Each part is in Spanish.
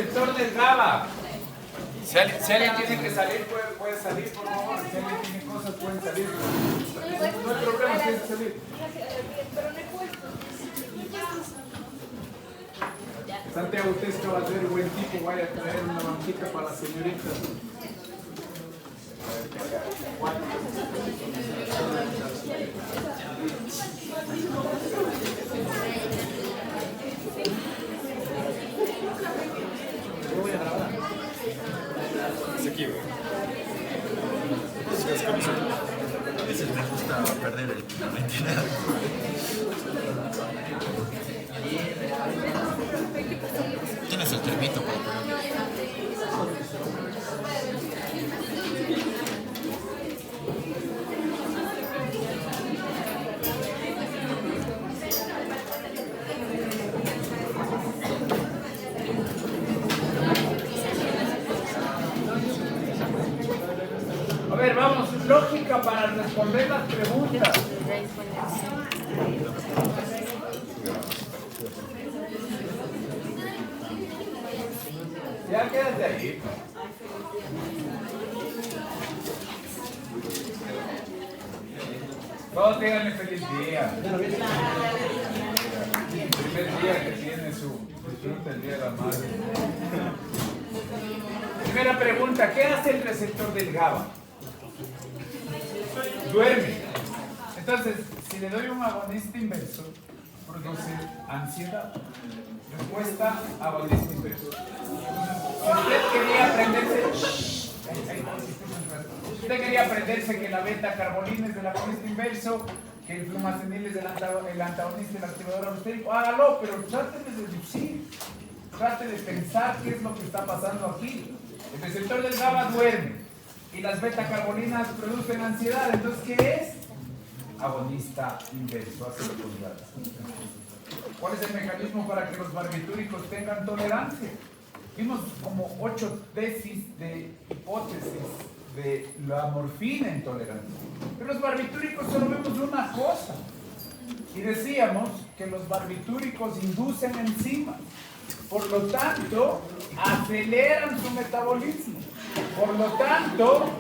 receptor del GABA. Si alguien tiene que salir, puede salir, por favor. Si alguien tiene cosas, pueden salir. No hay problema, tienes que salir. Santiago, usted es caballero, buen tipo, vaya a traer una banquita para la señorita. Yo voy a grabar. Es aquí, güey. A veces me gusta perder la mentira. ¿Tienes el termito para poner? A ver, vamos, lógica para responder las preguntas. Ya quédate ahí. Todos díganle feliz día. El primer día que tiene su disfruta el día de la madre. Primera pregunta, ¿qué hace el receptor del GABA? Duerme. Entonces, si le doy un agonista inverso, produce ansiedad. Respuesta, agonista inverso. Si usted quería aprenderse que la beta-carbonina es del agonista inverso, que el flumacenil es el antagonista del activador alostérico, hágalo, pero trate de deducir, trate de pensar qué es lo que está pasando aquí. El receptor del GABA duerme y las beta-carboninas producen ansiedad. Entonces, ¿qué es? Agonista inverso, hace lo contrario. ¿Cuál es el mecanismo para que los barbitúricos tengan tolerancia? Vimos como 8 tesis de hipótesis de la morfina en tolerancia. Pero los barbitúricos solo vemos una cosa. Y decíamos que los barbitúricos inducen enzimas. Por lo tanto, aceleran su metabolismo. Por lo tanto,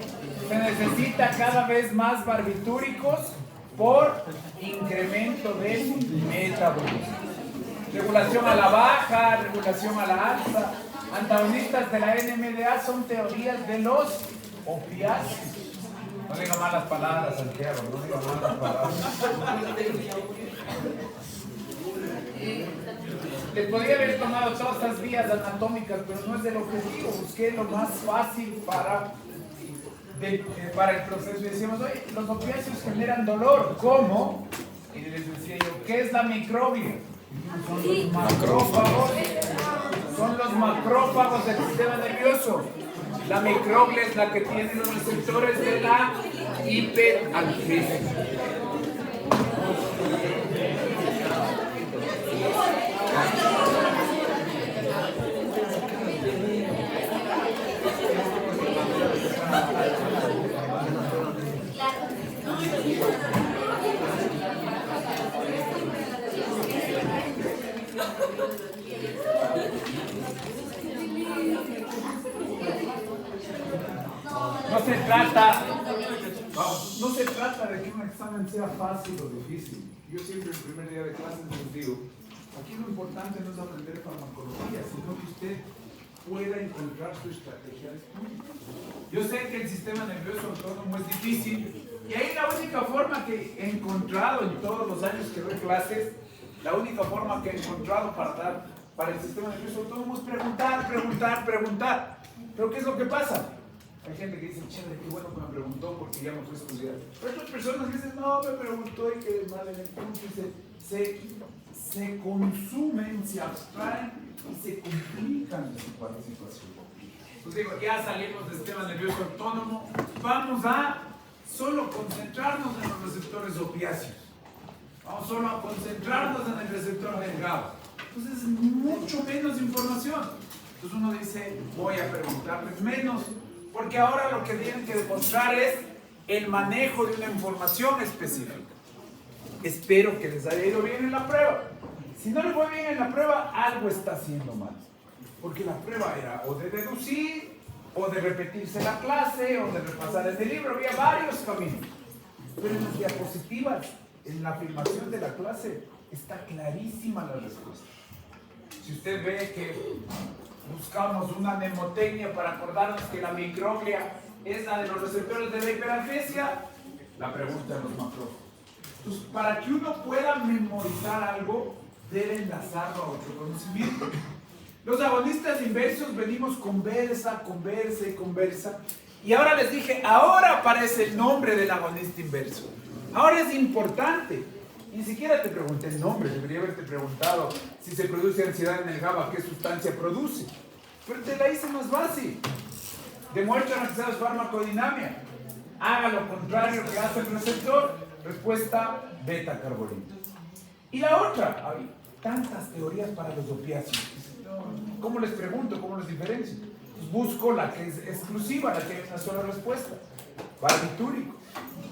se necesita cada vez más barbitúricos por incremento del metabolismo. Regulación a la baja, regulación a la alza. Antagonistas de la NMDA son teorías de los opiáceos. No diga malas palabras, Santiago, no diga malas palabras. Les podría haber tomado todas estas vías anatómicas, pero no es el objetivo. Busqué lo más fácil para el proceso. Y decíamos, oye, los opiáceos generan dolor. ¿Cómo? Y les decía yo, ¿qué es la microbia? Son los macrófagos. Son los macrófagos del sistema nervioso. La microglia es la que tiene los receptores de la hiperalgesia. No se trata de que un examen sea fácil o difícil. Yo siempre el primer día de clases les digo, aquí lo importante no es aprender farmacología, sino que usted pueda encontrar su estrategia de estudio. Yo sé que el sistema nervioso autónomo es difícil y ahí la única forma que he encontrado en todos los años que doy clases, la única forma que he encontrado para el sistema nervioso autónomo es preguntar. Pero ¿qué es lo que pasa? Hay gente que dice, chévere, qué bueno que me preguntó porque ya no fue a estudiar. Pero otras personas dicen, no, me preguntó y que mal en el punto y se consumen, se abstraen y se complican en su participación. Pues digo, ya salimos del sistema nervioso autónomo, vamos a solo concentrarnos en los receptores opiáceos. Vamos solo a concentrarnos en el receptor del GABA. Entonces es mucho menos información. Entonces uno dice, voy a preguntarles menos, porque ahora lo que tienen que demostrar es el manejo de una información específica. Espero que les haya ido bien en la prueba. Si no les fue bien en la prueba, algo está haciendo mal. Porque la prueba era o de deducir, o de repetirse la clase, o de repasar el libro. Había varios caminos. Pero en las diapositivas, en la filmación de la clase, está clarísima la respuesta. Si usted ve que buscamos una mnemotecnia para acordarnos que la microglia es la de los receptores de la hiperalgesia, la pregunta de los macrófagos. Entonces, para que uno pueda memorizar algo, debe enlazarlo a otro conocimiento. Los agonistas inversos venimos conversa, y ahora les dije, ahora aparece el nombre del agonista inverso. Ahora es importante. Ni siquiera te pregunté el nombre, debería haberte preguntado si se produce ansiedad en el GABA, qué sustancia produce. Pero te la hice más fácil. Demuestran que sabes farmacodinamia. Haga lo contrario que hace el receptor. Respuesta, beta-carbonito. Y la otra, hay tantas teorías para los opiáceos. ¿Cómo les pregunto? ¿Cómo les diferencio? Pues busco la que es exclusiva, la que hay una sola respuesta. Barbitúrico.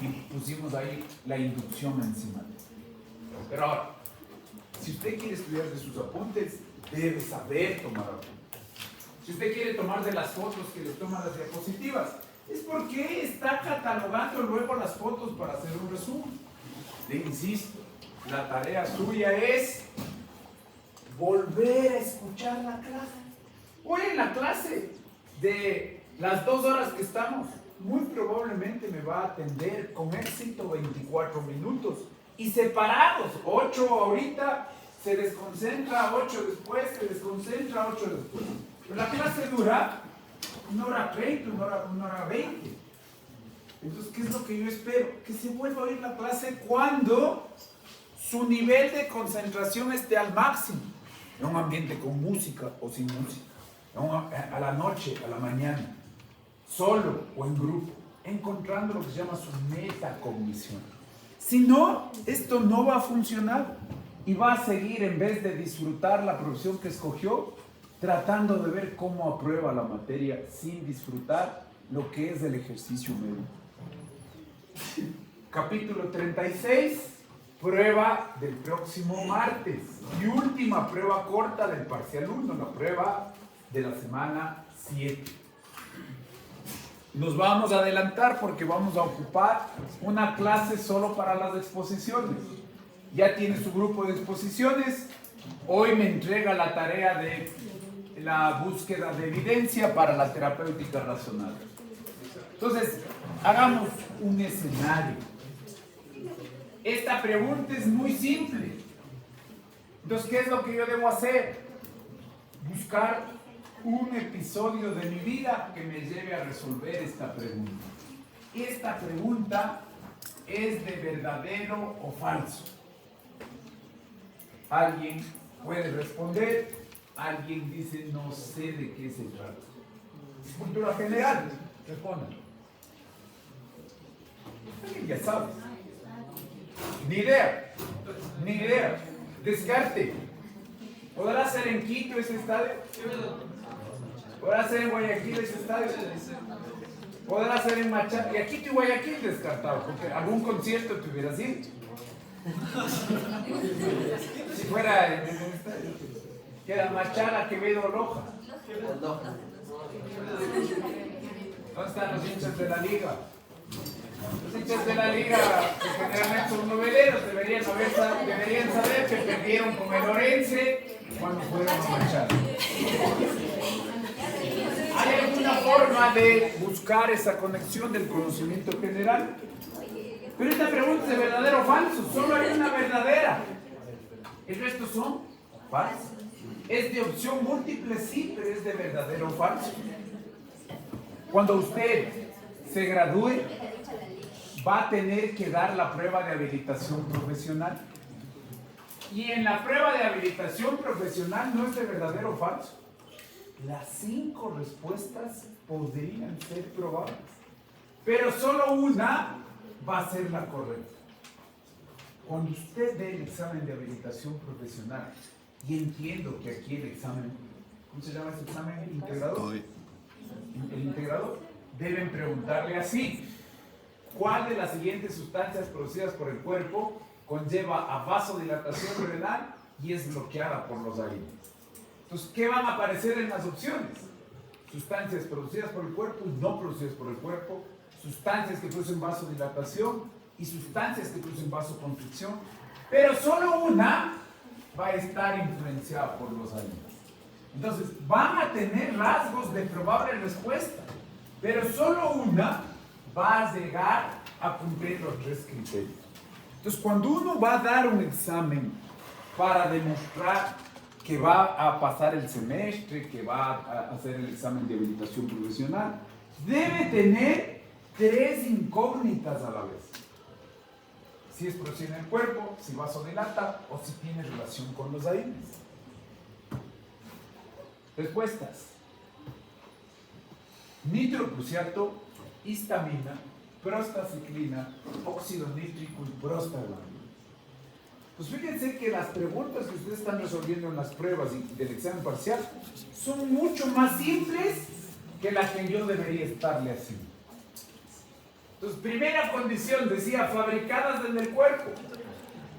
Y pusimos ahí la inducción encima. Pero ahora, si usted quiere estudiar de sus apuntes, debe saber tomar apuntes. Si usted quiere tomar de las fotos que le toman las diapositivas, es porque está catalogando luego las fotos para hacer un resumen. Le insisto, la tarea suya es volver a escuchar la clase. Hoy en la clase de las 2 horas que estamos, muy probablemente me va a atender con éxito 24 minutos y separados, 8 ahorita, se desconcentra 8 después, se desconcentra 8 después. Pero la clase dura 1 hora 30, 1 hora 20. Entonces, ¿qué es lo que yo espero? Que se vuelva a oír la clase cuando su nivel de concentración esté al máximo. En un ambiente con música o sin música. A la noche, a la mañana. Solo o en grupo. Encontrando lo que se llama su metacognición. Si no, esto no va a funcionar. Y va a seguir, en vez de disfrutar la profesión que escogió, tratando de ver cómo aprueba la materia sin disfrutar lo que es el ejercicio médico. Capítulo 36, prueba del próximo martes y última prueba corta del parcial 1, la prueba de la semana 7. Nos vamos a adelantar porque vamos a ocupar una clase solo para las exposiciones. Ya tiene su grupo de exposiciones. Hoy me entrega la tarea de la búsqueda de evidencia para la terapéutica razonable. Entonces, hagamos un escenario. Esta pregunta es muy simple. Entonces, ¿qué es lo que yo debo hacer? Buscar un episodio de mi vida que me lleve a resolver esta pregunta. Esta pregunta es de verdadero o falso. Alguien puede responder, alguien dice no sé de qué se trata. Cultura general, respondan. Alguien ya sabe. Ni idea. Descarte. ¿Podrá ser en Quito ese estadio? ¿Podrá ser en Guayaquil ese estadio? ¿Podrá ser en Machala? Y a Quito y Guayaquil descartado, porque algún concierto te hubieras ido. Si fuera en el estadio, queda Machala, Quevedo, Loja. ¿Dónde están los hinchas de la liga? Los hinchas de la liga, que generalmente son noveleros, deberían saber que perdieron con el Orense cuando fueron a Machala. ¿Hay alguna forma de buscar esa conexión del conocimiento general? Pero esta pregunta es de verdadero o falso. Solo hay una verdadera. El resto son falsos. Es de opción múltiple, sí, pero es de verdadero o falso. Cuando usted se gradúe, va a tener que dar la prueba de habilitación profesional. Y en la prueba de habilitación profesional no es de verdadero o falso. Las 5 respuestas podrían ser probables, pero solo una va a ser la correcta. Cuando usted dé el examen de habilitación profesional, y entiendo que aquí el examen, ¿cómo se llama ese examen? ¿Integrador? El integrador. Deben preguntarle así: ¿cuál de las siguientes sustancias producidas por el cuerpo conlleva a vasodilatación renal y es bloqueada por los aires? Entonces, ¿qué van a aparecer en las opciones? Sustancias producidas por el cuerpo y no producidas por el cuerpo, sustancias que producen vasodilatación y sustancias que producen vasoconstricción, pero solo una va a estar influenciada por los alimentos. Entonces, van a tener rasgos de probable respuesta, pero solo una va a llegar a cumplir los 3 criterios. Entonces, cuando uno va a dar un examen para demostrar que va a pasar el semestre, que va a hacer el examen de habilitación profesional, debe tener 3 incógnitas a la vez. Si es producida en el cuerpo, si vasodilata o si tiene relación con los AINES. Respuestas: nitrocruciato, histamina, prostaciclina, óxido nítrico y prostaglandina. Pues fíjense que las preguntas que ustedes están resolviendo en las pruebas y del examen parcial son mucho más simples que las que yo debería estarle haciendo. Entonces, primera condición, decía, fabricadas en el cuerpo.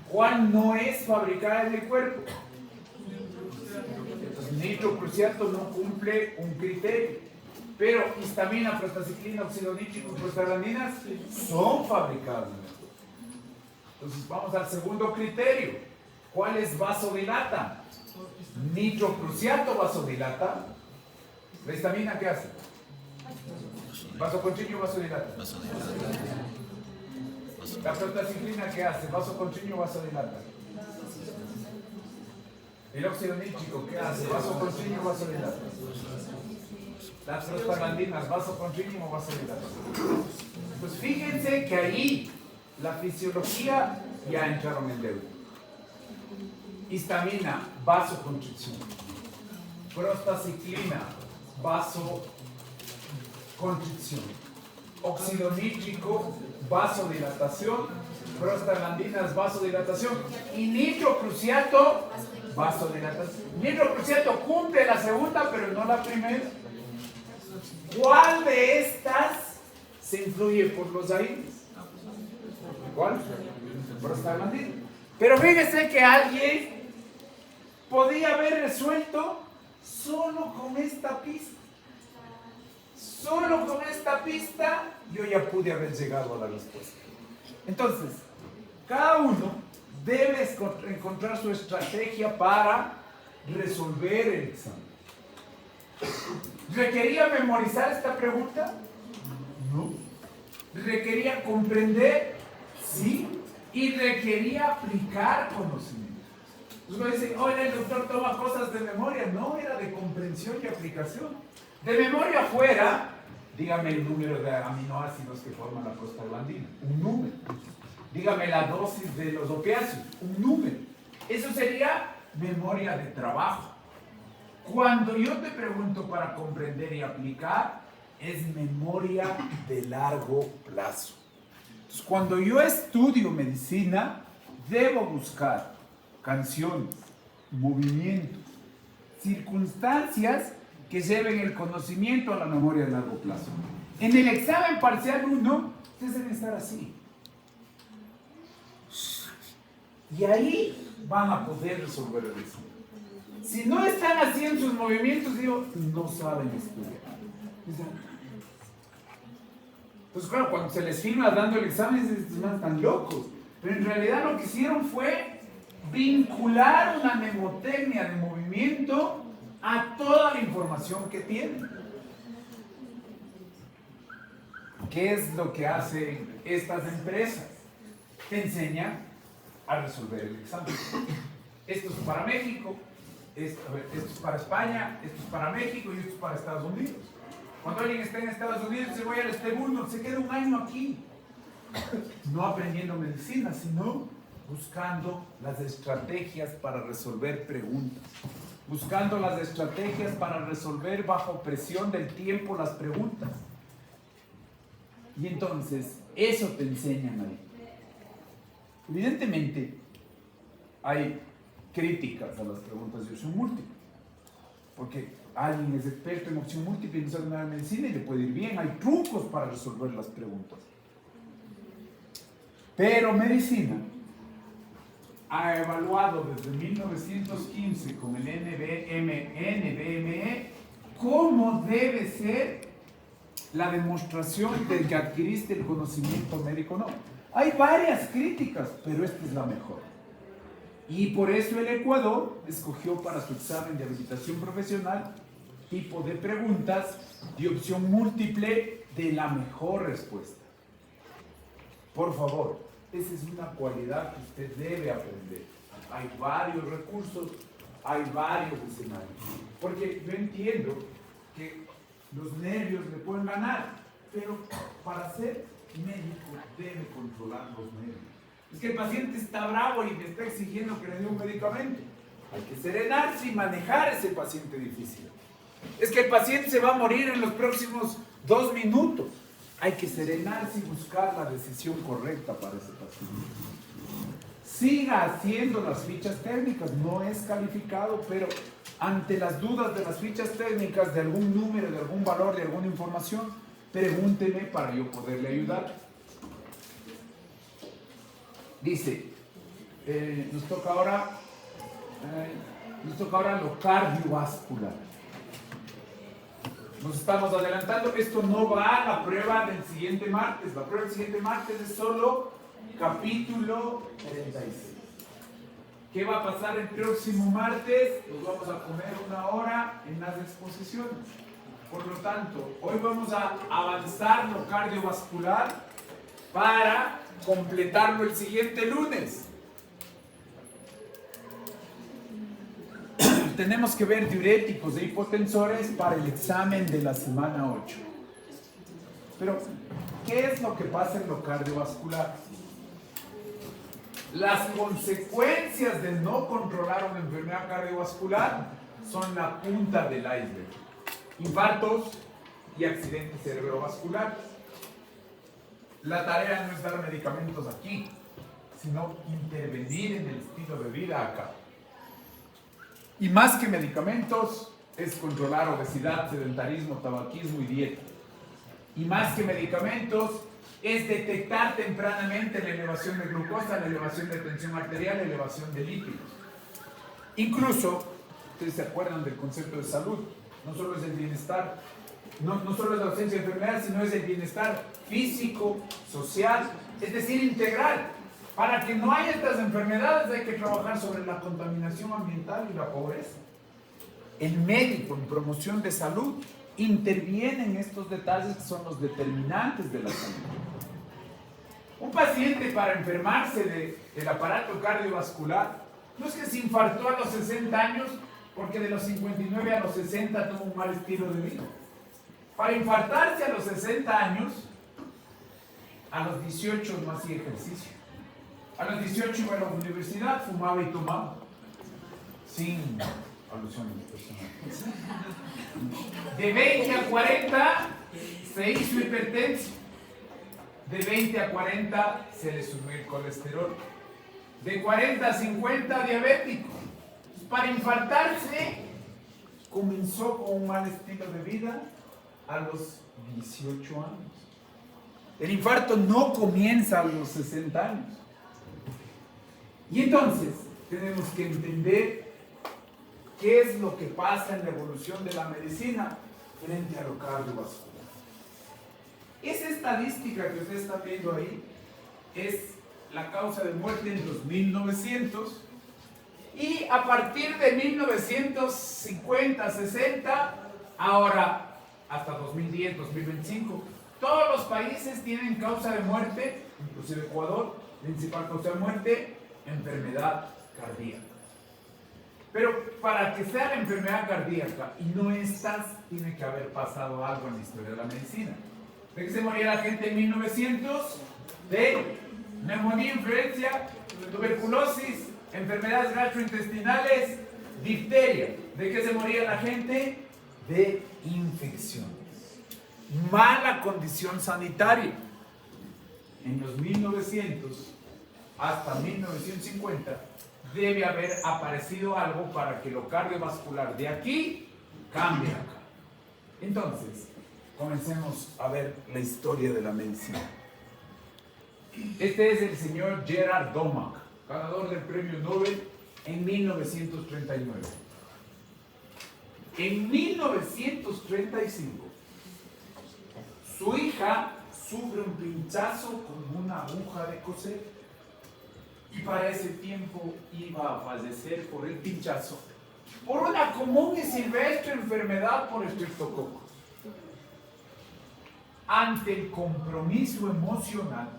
¿Cuál no es fabricada en el cuerpo? Entonces, nitrocruciato no cumple un criterio. Pero histamina, prostaciclina, óxido nítrico y prostaglandinas son fabricadas en el cuerpo. Entonces, vamos al segundo criterio. ¿Cuál es vasodilata? Nitrocruciato vasodilata. ¿La histamina qué hace? Vasoconstricción vasodilata. La prostaciclina ¿qué hace? Vasoconstricción vasodilata. El óxido nítrico ¿qué hace? Vasoconstricción vasodilata. Las prostaglandinas, vasoconstricción o vasodilata. Pues fíjense que ahí la fisiología ya entraron en deuda. Histamina, vasoconstricción. Prostaciclina, vasoconstricción. Óxido nítrico, vasodilatación. Prostaglandinas, vasodilatación. Y nitrocruciato, vasodilatación. Nitrocruciato cumple la segunda, pero no la primera. ¿Cuál de estas se influye por los AINES? ¿Cuál? Prostaglandina. Pero fíjese que alguien podía haber resuelto solo con esta pista. Solo con esta pista yo ya pude haber llegado a la respuesta. Entonces, cada uno debe encontrar su estrategia para resolver el examen. ¿Requería memorizar esta pregunta? No. ¿Requería comprender? Sí. Y requería aplicar conocimiento. Uno dice, oye, el doctor toma cosas de memoria. No, era de comprensión y aplicación. De memoria fuera, dígame el número de aminoácidos que forman la prostaglandina. Un número. Dígame la dosis de los opiáceos. Un número. Eso sería memoria de trabajo. Cuando yo te pregunto para comprender y aplicar, es memoria de largo plazo. Entonces, cuando yo estudio medicina, debo buscar canciones, movimientos, circunstancias que lleven el conocimiento a la memoria de largo plazo. En el examen parcial 1, ustedes deben estar así. Y ahí van a poder resolver el examen. Si no están haciendo sus movimientos, digo, no saben estudiar. Entonces, claro, cuando se les filma dando el examen, estos man están locos. Pero en realidad lo que hicieron fue vincular una mnemotecnia de movimiento a toda la información que tienen. ¿Qué es lo que hacen estas empresas? Te enseñan a resolver el examen. Esto es para México. Esto es para España, esto es para México y esto es para Estados Unidos. Cuando alguien está en Estados Unidos se va al segundo, se queda un año aquí, no aprendiendo medicina, sino buscando las estrategias para resolver preguntas, buscando las estrategias para resolver bajo presión del tiempo las preguntas. Y entonces, eso te enseñan ahí. Evidentemente, hay críticas a las preguntas de opción múltiple, porque alguien es experto en opción múltiple y no sabe nada de medicina y le puede ir bien. Hay trucos para resolver las preguntas, pero medicina ha evaluado desde 1915 con el NBME cómo debe ser la demostración de que adquiriste el conocimiento médico. No, hay varias críticas, pero esta es la mejor. Y por eso el Ecuador escogió para su examen de habilitación profesional tipo de preguntas de opción múltiple de la mejor respuesta. Por favor, esa es una cualidad que usted debe aprender. Hay varios recursos, hay varios escenarios. Porque yo entiendo que los nervios le pueden ganar, pero para ser médico debe controlar los nervios. Es que el paciente está bravo y me está exigiendo que le dé un medicamento. Hay que serenarse y manejar a ese paciente difícil. Es que el paciente se va a morir en los próximos 2 minutos. Hay que serenarse y buscar la decisión correcta para ese paciente. Siga haciendo las fichas técnicas, no es calificado, pero ante las dudas de las fichas técnicas, de algún número, de algún valor, de alguna información, pregúnteme para yo poderle ayudar. Dice, nos toca ahora lo cardiovascular. Nos estamos adelantando, esto no va a la prueba del siguiente martes. La prueba del siguiente martes es solo capítulo 36. ¿Qué va a pasar el próximo martes? Nos vamos a comer 1 hora en las exposiciones. Por lo tanto, hoy vamos a avanzar lo cardiovascular para completarlo el siguiente lunes. Tenemos que ver diuréticos e hipotensores para el examen de la semana 8. Pero, ¿qué es lo que pasa en lo cardiovascular? Las consecuencias de no controlar una enfermedad cardiovascular son la punta del iceberg. Infartos y accidentes cerebrovasculares. La tarea no es dar medicamentos aquí, sino intervenir en el estilo de vida acá. Y más que medicamentos, es controlar obesidad, sedentarismo, tabaquismo y dieta. Y más que medicamentos, es detectar tempranamente la elevación de glucosa, la elevación de tensión arterial, la elevación de lípidos. Incluso, ustedes se acuerdan del concepto de salud, no solo es el bienestar, no solo es la ausencia de enfermedad, sino es el bienestar físico, social, es decir, integral. Para que no haya estas enfermedades hay que trabajar sobre la contaminación ambiental y la pobreza. El médico en promoción de salud interviene en estos detalles que son los determinantes de la salud. Un paciente para enfermarse del aparato cardiovascular no es que se infartó a los 60 años porque de los 59 a los 60 tuvo un mal estilo de vida. Para infartarse a los 60 años, a los 18 no hacía ejercicio. A los 18 iba a la universidad, fumaba y tomaba. Sin alusiones personales. De 20 a 40 se hizo hipertenso. De 20 a 40 se le subió el colesterol. De 40 a 50 diabético. Para infartarse comenzó con un mal estilo de vida a los 18 años. El infarto no comienza a los 60 años. Y entonces tenemos que entender qué es lo que pasa en la evolución de la medicina frente a lo cardiovascular. Esa estadística que ustedes están viendo ahí es la causa de muerte en los 1900 y a partir de 1950, 60, ahora hasta 2010, 2025, todos los países tienen causa de muerte, inclusive Ecuador, principal causa de muerte, enfermedad cardíaca. Pero para que sea la enfermedad cardíaca y no estas, tiene que haber pasado algo en la historia de la medicina. ¿De qué se moría la gente en 1900? De neumonía, influencia, tuberculosis, enfermedades gastrointestinales, difteria. ¿De qué se moría la gente? De infecciones. Mala condición sanitaria. En los 1900 hasta 1950 debe haber aparecido algo para que lo cardiovascular de aquí cambie acá. Entonces, comencemos a ver la historia de la medicina. Este es el señor Gerard Domack. ganador del premio Nobel en 1939. En 1935, su hija sufre un pinchazo con una aguja de coser y para ese tiempo iba a fallecer por el pinchazo, por una común y silvestre enfermedad por estreptococos. Ante el compromiso emocional,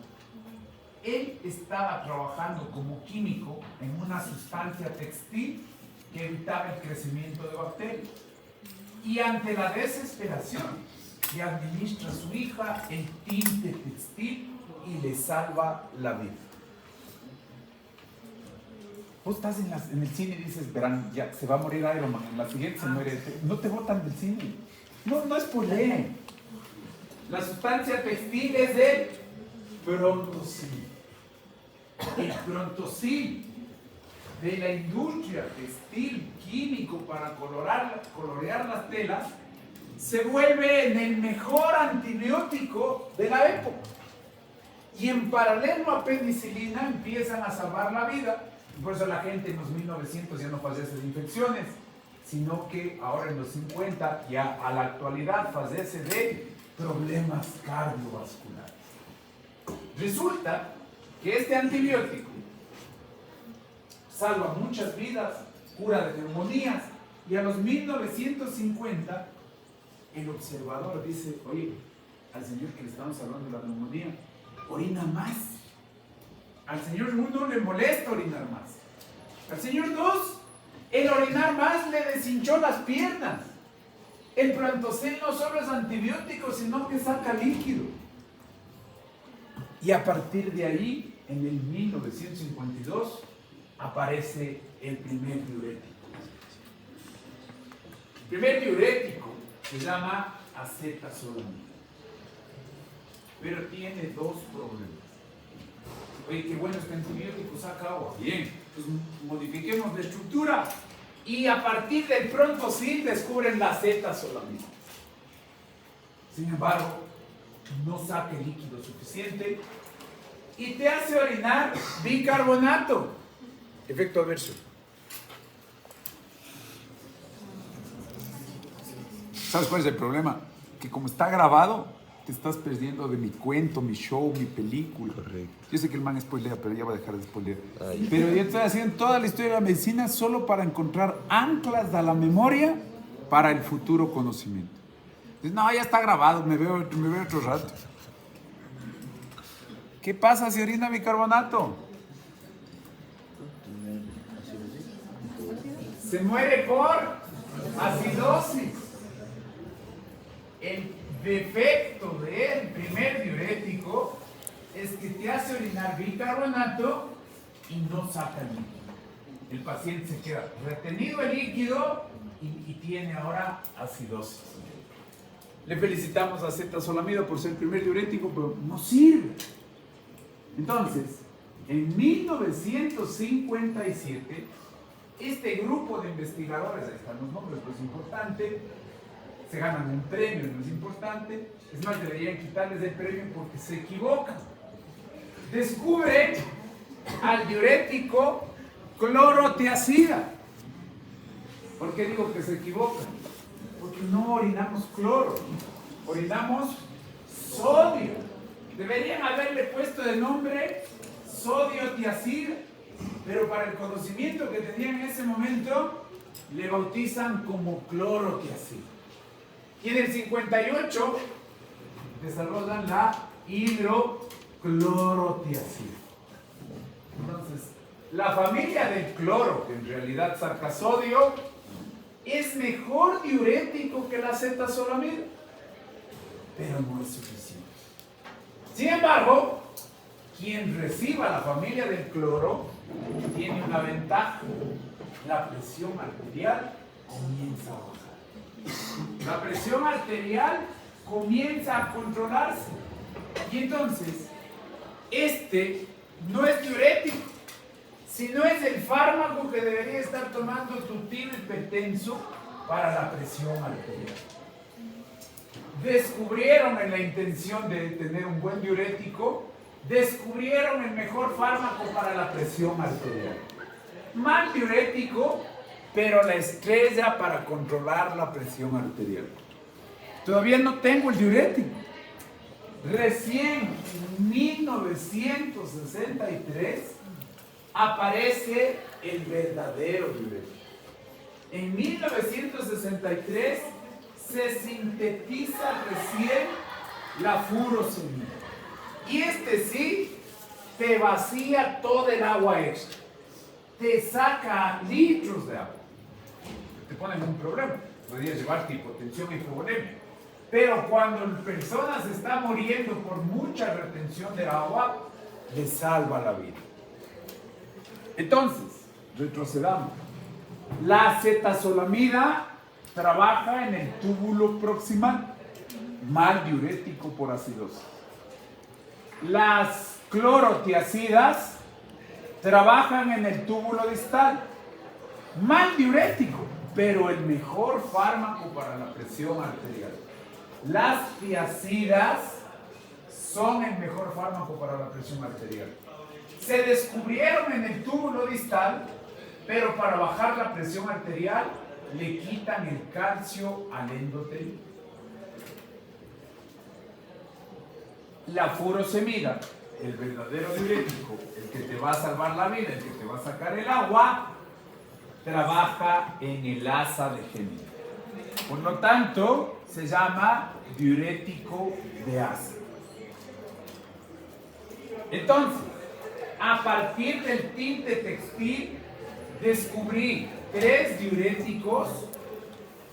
él estaba trabajando como químico en una sustancia textil que evitaba el crecimiento de bacterias. Y ante la desesperación, le administra a su hija el tinte textil y le salva la vida. Vos estás en el cine y dices, verán, ya se va a morir Iron Man, en la siguiente se muere. No te botan del cine. No es por ley. La sustancia textil es el Brontosil. El Brontosil de la industria textil químico para colorear las telas se vuelve en el mejor antibiótico de la época. Y en paralelo a penicilina empiezan a salvar la vida. Y por eso la gente en los 1900 ya no fallece de infecciones, sino que ahora en los 50 ya a la actualidad fallece de problemas cardiovasculares. Resulta que este antibiótico salva muchas vidas, cura de neumonías, y a los 1950 el observador dice, oye, al señor que le estamos hablando de la neumonía, orina más. Al señor 1 le molesta orinar más. Al señor 2, el orinar más le deshinchó las piernas. El Brontosil no solo es antibiótico, sino que saca líquido. Y a partir de ahí, en el 1952, aparece el primer diurético. El primer diurético se llama acetazolamida, pero tiene dos problemas. Oye, qué bueno este antibiótico, saca agua. Bien, pues modifiquemos la estructura y a partir del Brontosil descubren la acetazolamida. Sin embargo, no saca el líquido suficiente y te hace orinar bicarbonato. Efecto adverso. ¿Sabes cuál es el problema? Que como está grabado, te estás perdiendo de mi cuento, mi show, mi película. Correcto. Yo sé que el man spoilea, pero ya va a dejar de spoilear. Ay. Pero yo estoy haciendo toda la historia de la medicina solo para encontrar anclas de la memoria para el futuro conocimiento. Dices, no, ya está grabado, me veo otro rato. ¿Qué pasa si orina bicarbonato? Se muere por acidosis. El defecto del primer diurético es que te hace orinar bicarbonato y no saca el líquido. El paciente se queda retenido el líquido y tiene ahora acidosis. Le felicitamos a acetazolamida por ser el primer diurético, pero no sirve. Entonces, en 1957, este grupo de investigadores, ahí están los nombres, pero es importante, se ganan un premio, no es importante, es más, deberían quitarles el premio porque se equivocan. Descubren al diurético clorotiazida. ¿Por qué digo que se equivocan? Porque no orinamos cloro, orinamos sodio. Deberían haberle puesto de nombre sodio-tiazida, pero para el conocimiento que tenían en ese momento, le bautizan como clorotiazida. Y en el 58 desarrollan la hidroclorotiazida. Entonces, la familia del cloro, que en realidad saca sodio, es mejor diurético que la acetazolamida, pero no es suficiente. Sin embargo, quien reciba la familia del cloro tiene una ventaja: la presión arterial comienza a bajar. La presión arterial comienza a controlarse. Y entonces, este no es diurético, sino es el fármaco que debería estar tomando tu tío hipertenso para la presión arterial. Descubrieron en la intención de tener un buen diurético descubrieron el mejor fármaco para la presión arterial. Mal diurético, pero la estrella para controlar la presión arterial. Todavía no tengo el diurético. Recién en 1963 aparece el verdadero diurético. En 1963 se sintetiza recién la furosemida. Y este sí te vacía todo el agua extra. Te saca litros de agua. Te ponen un problema. Podrías llevarte hipotensión y hipovolemia. Pero cuando la persona se está muriendo por mucha retención de agua, le salva la vida. Entonces, retrocedamos. La acetazolamida trabaja en el túbulo proximal, mal diurético por acidosis. Las clorotiacidas trabajan en el túbulo distal, mal diurético, pero el mejor fármaco para la presión arterial. Las tiacidas son el mejor fármaco para la presión arterial. Se descubrieron en el túbulo distal, pero para bajar la presión arterial le quitan el calcio al endotelio. La furosemida, el verdadero diurético, el que te va a salvar la vida, el que te va a sacar el agua, trabaja en el asa de Henle. Por lo tanto, se llama diurético de asa. Entonces, a partir del tinte textil, descubrí 3 diuréticos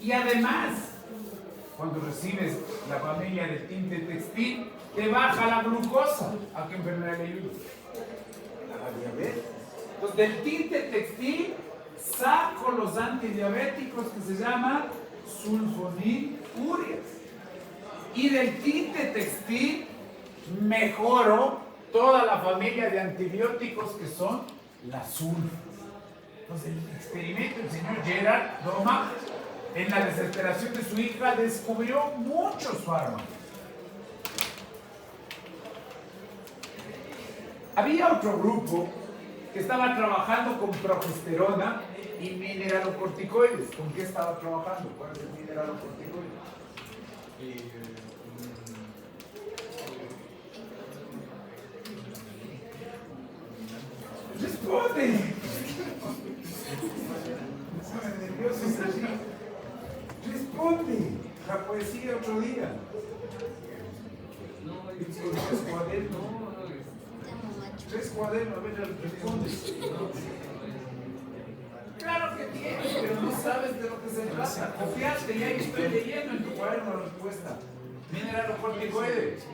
y además, cuando recibes la familia de tinte textil, te baja la glucosa. ¿A qué enfermedad le ayuda? A la diabetes. Entonces, del tinte textil saco los antidiabéticos que se llaman sulfonilurias. Y del tinte textil mejoro toda la familia de antibióticos que son las sulfas. Entonces, el experimento del señor Gerard Doma, en la desesperación de su hija, descubrió muchos fármacos. Había otro grupo que estaba trabajando con progesterona y mineralocorticoides. ¿Con qué estaba trabajando? ¿Cuál es el mineralocorticoide? ¡Responde! ¡Responde! La poesía otro día. Tres cuadernos, a ver, responde. Claro que tienes, pero no sabes de lo que se trata. Copiaste, ya estoy leyendo en tu cuaderno la respuesta. Mineralocorticoides.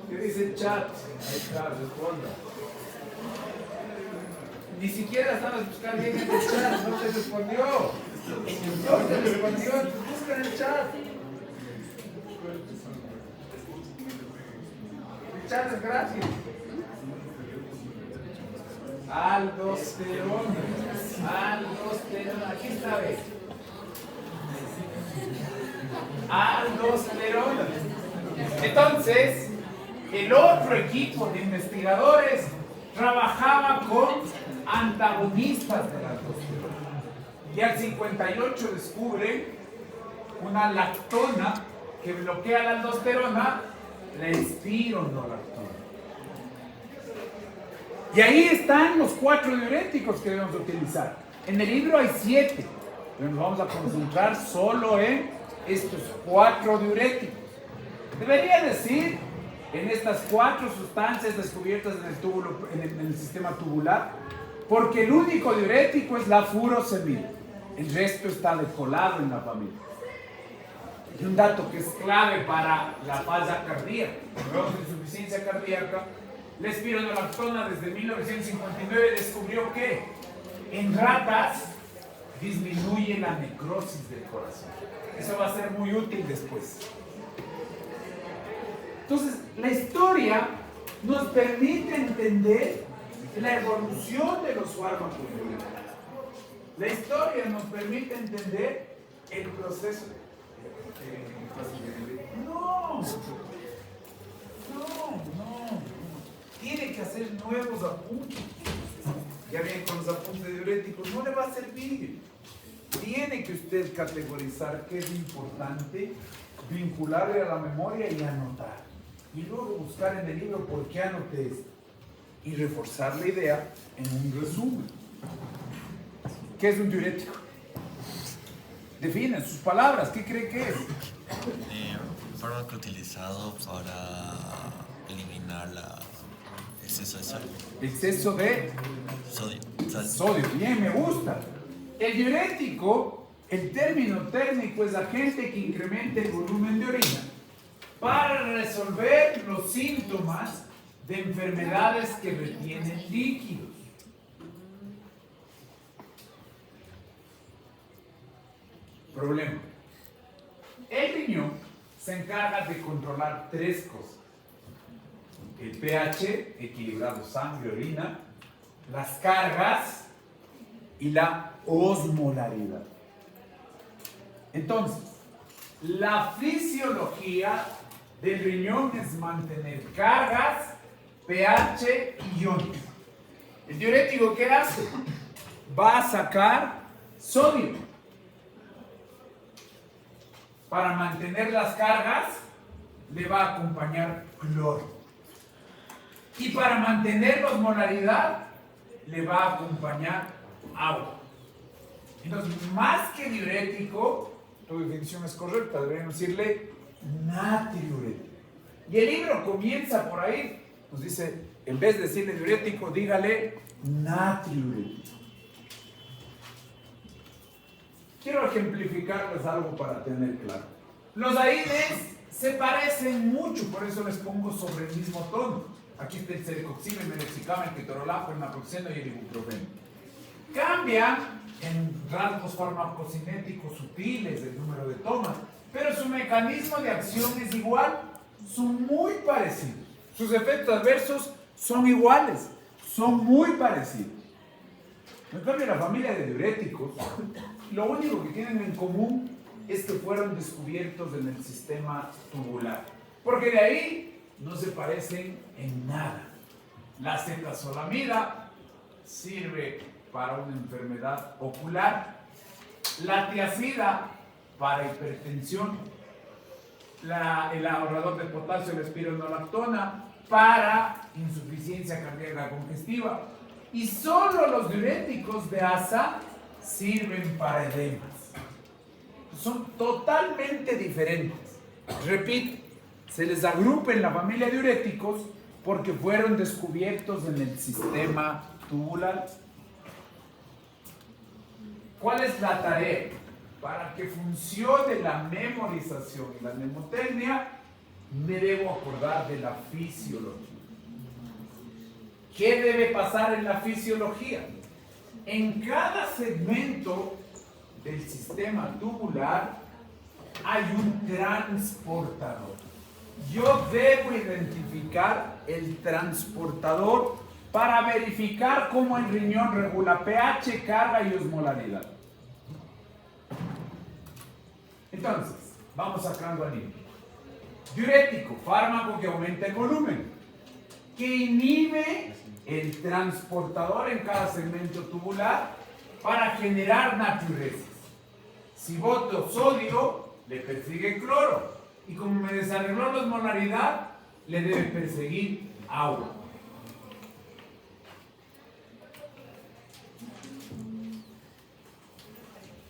¿Qué dice el chat? Ahí está, responda. Ni siquiera estabas buscando bien en el chat, no te respondió. No te respondió, busca en el chat. El chat es gratis. Aldosterona. Aldosterona. Aquí está, ve. Aldosterona. Entonces, el otro equipo de investigadores trabajaba con antagonistas de la aldosterona. Y al 58 descubren una lactona que bloquea la aldosterona, la espironolactona. Y ahí están los 4 diuréticos que debemos utilizar. En el libro hay 7, pero nos vamos a concentrar solo en estos 4 diuréticos. Debería decir en estas 4 sustancias descubiertas en el túbulo, en el sistema tubular, porque el único diurético es la furosemida. El resto está decolado en la familia. Y un dato que es clave para la falla cardíaca, cuando hablamos de insuficiencia cardíaca, la espironolactona desde 1959 descubrió que en ratas disminuye la necrosis del corazón. Eso va a ser muy útil después. Entonces, la historia nos permite entender la evolución de los fármacos. La historia nos permite entender el proceso. No, no. Tiene que hacer nuevos apuntes. Ya bien, con los apuntes diuréticos no le va a servir. Tiene que usted categorizar qué es importante, vincularle a la memoria y anotar. Y luego buscar en el libro por qué anoté esto. Y reforzar la idea en un resumen. ¿Qué es un diurético? Definen sus palabras. ¿Qué cree que es? Fármaco utilizado para eliminar la exceso de sal. Exceso de Sodio. Sal. sodio. Bien, me gusta. El diurético, el término técnico es agente que incrementa el volumen de orina para resolver los síntomas de enfermedades que retienen líquidos. Problema. El riñón se encarga de controlar tres cosas: el pH, equilibrado sangre-orina, las cargas y la osmolaridad. Entonces, la fisiología del riñón es mantener cargas, pH y iones. El diurético, ¿qué hace? Va a sacar sodio. Para mantener las cargas, le va a acompañar cloro. Y para mantener la osmolaridad, le va a acompañar agua. Entonces, más que diurético, tu definición es correcta, deberíamos decirle natriurético. Y el libro comienza por ahí, nos dice, en vez de decirle diurético, dígale natriurético. Quiero ejemplificarles algo para tener claro. Los AINES se parecen mucho, por eso les pongo sobre el mismo tono. Aquí está el celecoxib, el meloxicam, el ketorolaco, el naproxeno y el ibuprofeno. Cambian en rasgos farmacocinéticos sutiles el número de tomas, pero su mecanismo de acción es igual, son muy parecidos. Sus efectos adversos son iguales, son muy parecidos. En cambio, la familia de diuréticos, lo único que tienen en común es que fueron descubiertos en el sistema tubular, porque de ahí no se parecen en nada. La cetazolamida sirve para una enfermedad ocular, la tiazida para hipertensión, el ahorrador de potasio, la espironolactona, para insuficiencia cardíaca congestiva, y solo los diuréticos de ASA sirven para edemas. Son totalmente diferentes. Repito, se les agrupa en la familia de diuréticos porque fueron descubiertos en el sistema tubular. ¿Cuál es la tarea? Para que funcione la memorización y la mnemotecnia, me debo acordar de la fisiología. ¿Qué debe pasar en la fisiología? En cada segmento del sistema tubular hay un transportador. Yo debo identificar el transportador para verificar cómo el riñón regula pH, carga y osmolaridad. Entonces, vamos sacando al libro. Diurético, fármaco que aumenta el volumen, que inhibe el transportador en cada segmento tubular para generar natriuresis. Si boto sodio, le persigue cloro. Y como me desarregló la osmolaridad, le debe perseguir agua.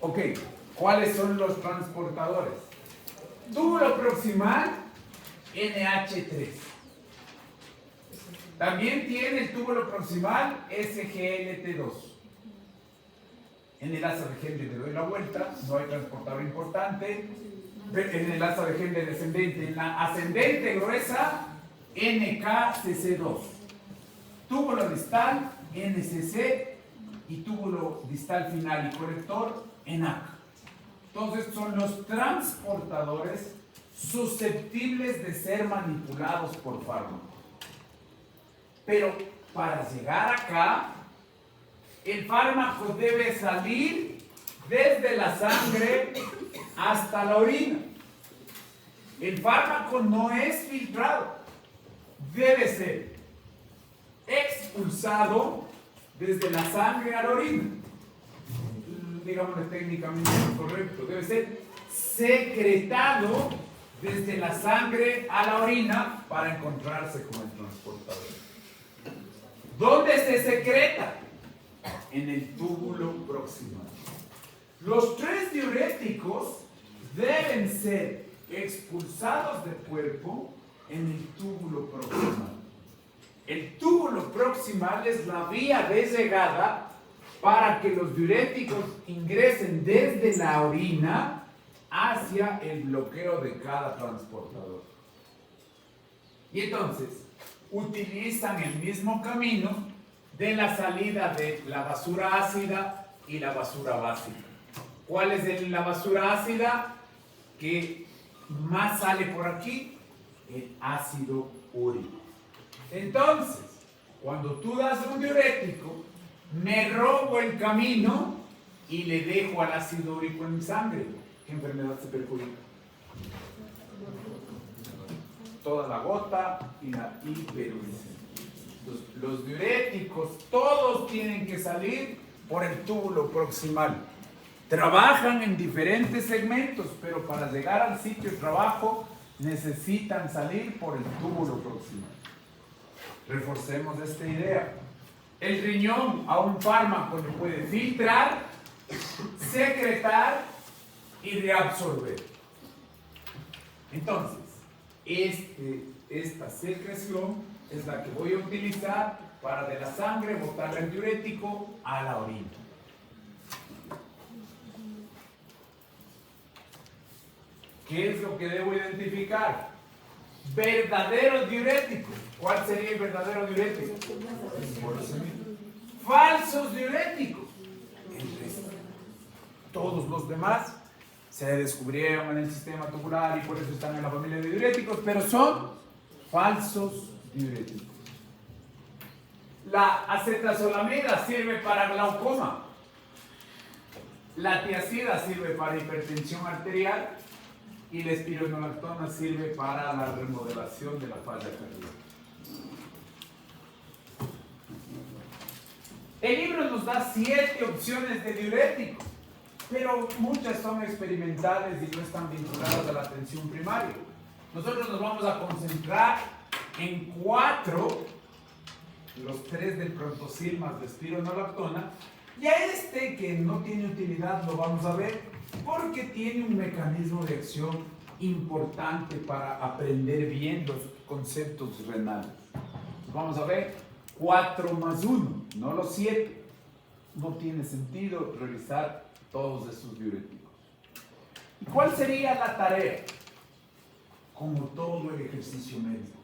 Ok, ¿cuáles son los transportadores? Túbulo proximal, NH3. También tiene el túbulo proximal SGLT2. En el asa de Henle le doy la vuelta, no hay transportador importante. En el asa de Henle descendente, en la ascendente gruesa, NKCC2. Túbulo distal, NCC, y túbulo distal final y colector, NAC. Entonces son los transportadores susceptibles de ser manipulados por fármacos. Pero para llegar acá, el fármaco debe salir desde la sangre hasta la orina. El fármaco no es filtrado, debe ser expulsado desde la sangre a la orina. Digámosle técnicamente correcto, debe ser secretado desde la sangre a la orina para encontrarse con el transportador. ¿Dónde se secreta? En el túbulo proximal. Los 3 diuréticos deben ser expulsados del cuerpo en el túbulo proximal. El túbulo proximal es la vía de llegada para que los diuréticos ingresen desde la orina hacia el bloqueo de cada transportador. Y entonces utilizan el mismo camino de la salida de la basura ácida y la basura básica. ¿Cuál es la basura ácida que más sale por aquí? El ácido úrico. Entonces, cuando tú das un diurético, me robo el camino y le dejo al ácido úrico en mi sangre. ¿Qué enfermedad se perjudica? Toda la gota y la hiperuricemia. Los diuréticos todos tienen que salir por el túbulo proximal. Trabajan en diferentes segmentos, pero para llegar al sitio de trabajo necesitan salir por el túbulo proximal. Reforcemos esta idea. El riñón a un fármaco le puede filtrar, secretar y reabsorber. Entonces, esta secreción es la que voy a utilizar para de la sangre botar el diurético a la orina. ¿Qué es lo que debo identificar? Verdaderos diuréticos. ¿Cuál sería el verdadero diurético? Falsos diuréticos. Todos los demás se descubrieron en el sistema tubular y por eso están en la familia de diuréticos, pero son falsos diuréticos. La acetazolamida sirve para glaucoma. La tiazida sirve para hipertensión arterial y la espironolactona sirve para la remodelación de la falla cardíaca. El libro nos da 7 opciones de diuréticos, pero muchas son experimentales y no están vinculadas a la atención primaria. Nosotros nos vamos a concentrar en 4, los 3 del Prontosil más de espironolactona, y a este que no tiene utilidad lo vamos a ver porque tiene un mecanismo de acción importante para aprender bien los conceptos renales. Vamos a ver 4 más 1, no los 7. No tiene sentido revisar todos esos diuréticos. ¿Y cuál sería la tarea? Como todo el ejercicio médico.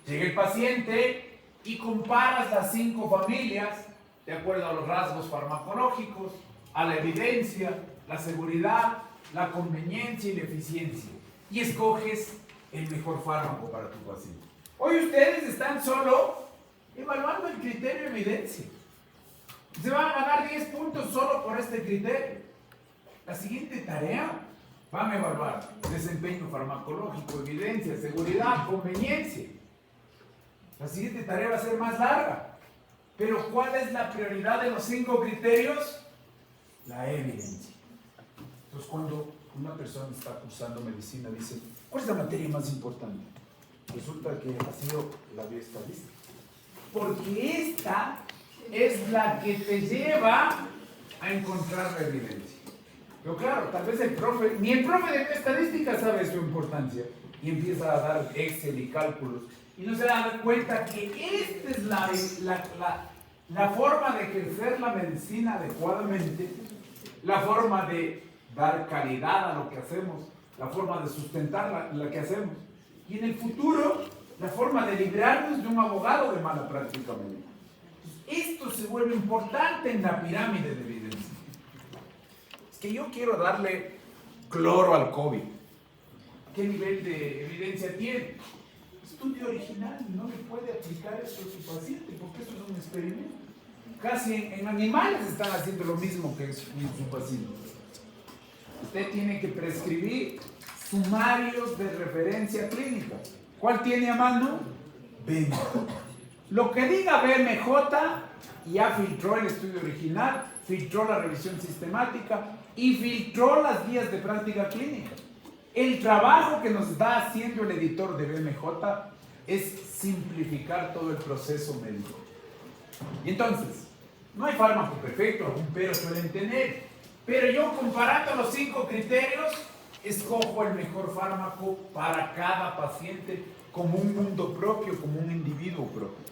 Llega el paciente y comparas las 5 familias de acuerdo a los rasgos farmacológicos, a la evidencia, la seguridad, la conveniencia y la eficiencia. Y escoges el mejor fármaco para tu paciente. Hoy ustedes están solo evaluando el criterio de evidencia. Se van a ganar 10 puntos solo por este criterio. La siguiente tarea van a evaluar desempeño farmacológico, evidencia, seguridad, conveniencia. La siguiente tarea va a ser más larga. Pero ¿cuál es la prioridad de los 5 criterios? La evidencia. Entonces, cuando una persona está cursando medicina, dice, ¿cuál es la materia más importante? Resulta que ha sido la bioestadística. Porque esta es la que te lleva a encontrar la evidencia. Pero claro, tal vez ni el profe de bioestadística sabe su importancia y empieza a dar Excel y cálculos y no se da cuenta que esta es la forma de ejercer la medicina adecuadamente, la forma de dar calidad a lo que hacemos, la forma de sustentar lo que hacemos y en el futuro la forma de librarnos de un abogado de mala práctica médica. Esto se vuelve importante en la pirámide de evidencia. Es que yo quiero darle cloro al COVID. ¿Qué nivel de evidencia tiene? Estudio original, no le puede aplicar eso a su paciente porque eso es un experimento. casi en animales están haciendo lo mismo que en su paciente. Usted tiene que prescribir sumarios de referencia clínica. ¿Cuál tiene a mano? BMJ. Lo que diga BMJ, ya filtró el estudio original, filtró la revisión sistemática y filtró las guías de práctica clínica. El trabajo que nos está haciendo el editor de BMJ es simplificar todo el proceso médico. Y entonces, no hay fármaco perfecto, algún pero suelen tener, pero yo comparando los 5 criterios, escojo el mejor fármaco para cada paciente como un mundo propio, como un individuo propio.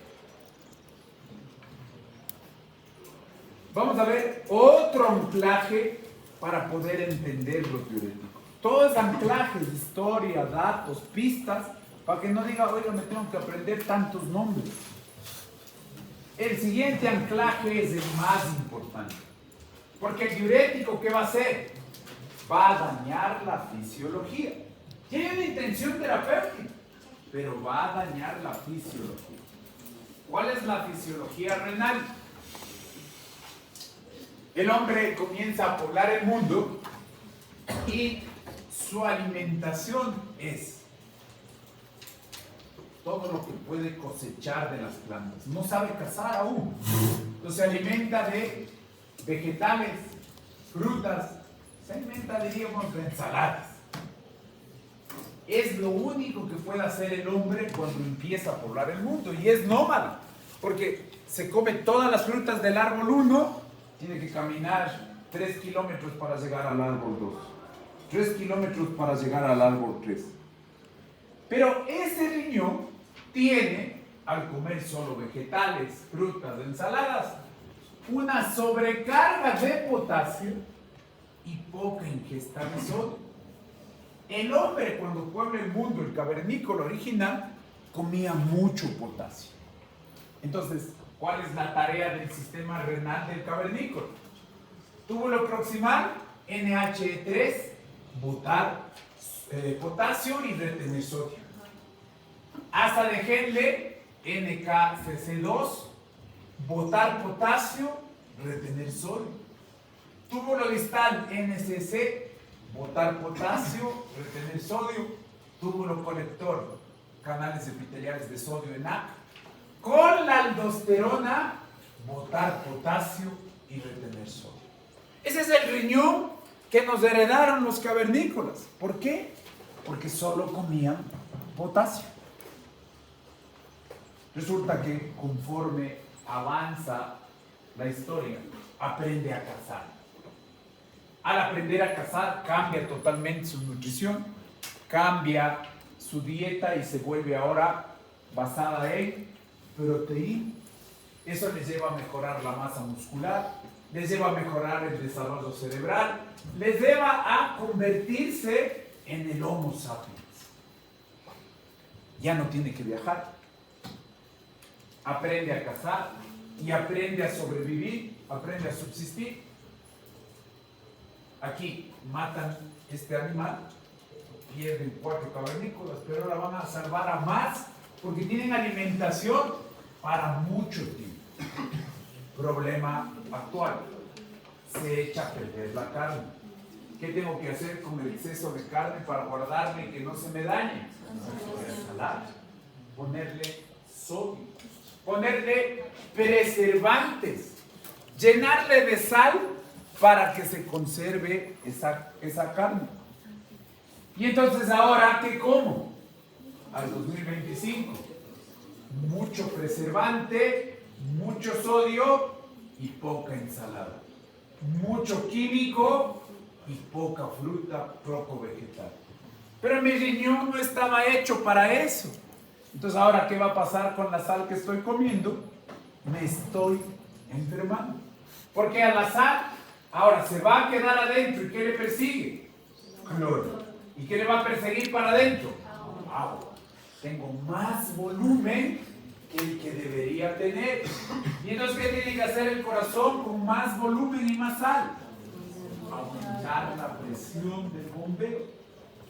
Vamos a ver otro anclaje para poder entender los diuréticos. Todo es anclajes, historia, datos, pistas, para que no diga, oiga, me tengo que aprender tantos nombres. El siguiente anclaje es el más importante. Porque el diurético, ¿qué va a hacer? Va a dañar la fisiología. Tiene una intención terapéutica, pero va a dañar la fisiología. ¿Cuál es la fisiología renal? El hombre comienza a poblar el mundo y su alimentación es todo lo que puede cosechar de las plantas. No sabe cazar aún. Entonces se alimenta de vegetales, frutas, se alimenta, diríamos, de ensaladas. Es lo único que puede hacer el hombre cuando empieza a poblar el mundo y es nómada, porque se come todas las frutas del árbol 1, tiene que caminar 3 kilómetros para llegar al árbol 2, 3 kilómetros para llegar al árbol 3. Pero ese riñón tiene, al comer solo vegetales, frutas, ensaladas, una sobrecarga de potasio y poca ingesta de sodio. El hombre, cuando puebla el mundo, el cavernícola original, comía mucho potasio. Entonces, ¿cuál es la tarea del sistema renal del cavernícola? Túbulo proximal, NH3, botar potasio y retener sodio. Asa de Henle, NKCC2, botar potasio, retener sodio. Túbulo distal, NCC, botar potasio, retener sodio. Túbulo colector, canales epiteliales de sodio en NAC. Con la aldosterona, botar potasio y retener sodio. Ese es el riñón que nos heredaron los cavernícolas. ¿Por qué? Porque solo comían potasio. Resulta que conforme avanza la historia, aprende a cazar. Al aprender a cazar, cambia totalmente su nutrición, cambia su dieta y se vuelve ahora basada en proteína. Eso les lleva a mejorar la masa muscular, les lleva a mejorar el desarrollo cerebral, les lleva a convertirse en el Homo sapiens. Ya no tiene que viajar. Aprende a cazar y aprende a sobrevivir, aprende a subsistir. Aquí matan este animal, pierden 4 cavernícolas, pero ahora van a salvar a más porque tienen alimentación para mucho tiempo. Problema actual: se echa a perder la carne. ¿Qué tengo que hacer con el exceso de carne para guardarme y que no se me dañe? Salar, ponerle sodio, ponerle preservantes, llenarle de sal para que se conserve esa carne. Y entonces ahora, ¿qué como? Al 2025, mucho preservante, mucho sodio y poca ensalada, mucho químico y poca fruta, poco vegetal. Pero mi riñón no estaba hecho para eso. Entonces ahora, ¿qué va a pasar con la sal que estoy comiendo? Me estoy enfermando. Porque a la sal ahora se va a quedar adentro. ¿Y qué le persigue? Cloro. ¿Y qué le va a perseguir para adentro? Agua. Tengo más volumen que el que debería tener. ¿Y entonces qué tiene que hacer el corazón con más volumen y más sal? Aumentar la presión del bombeo.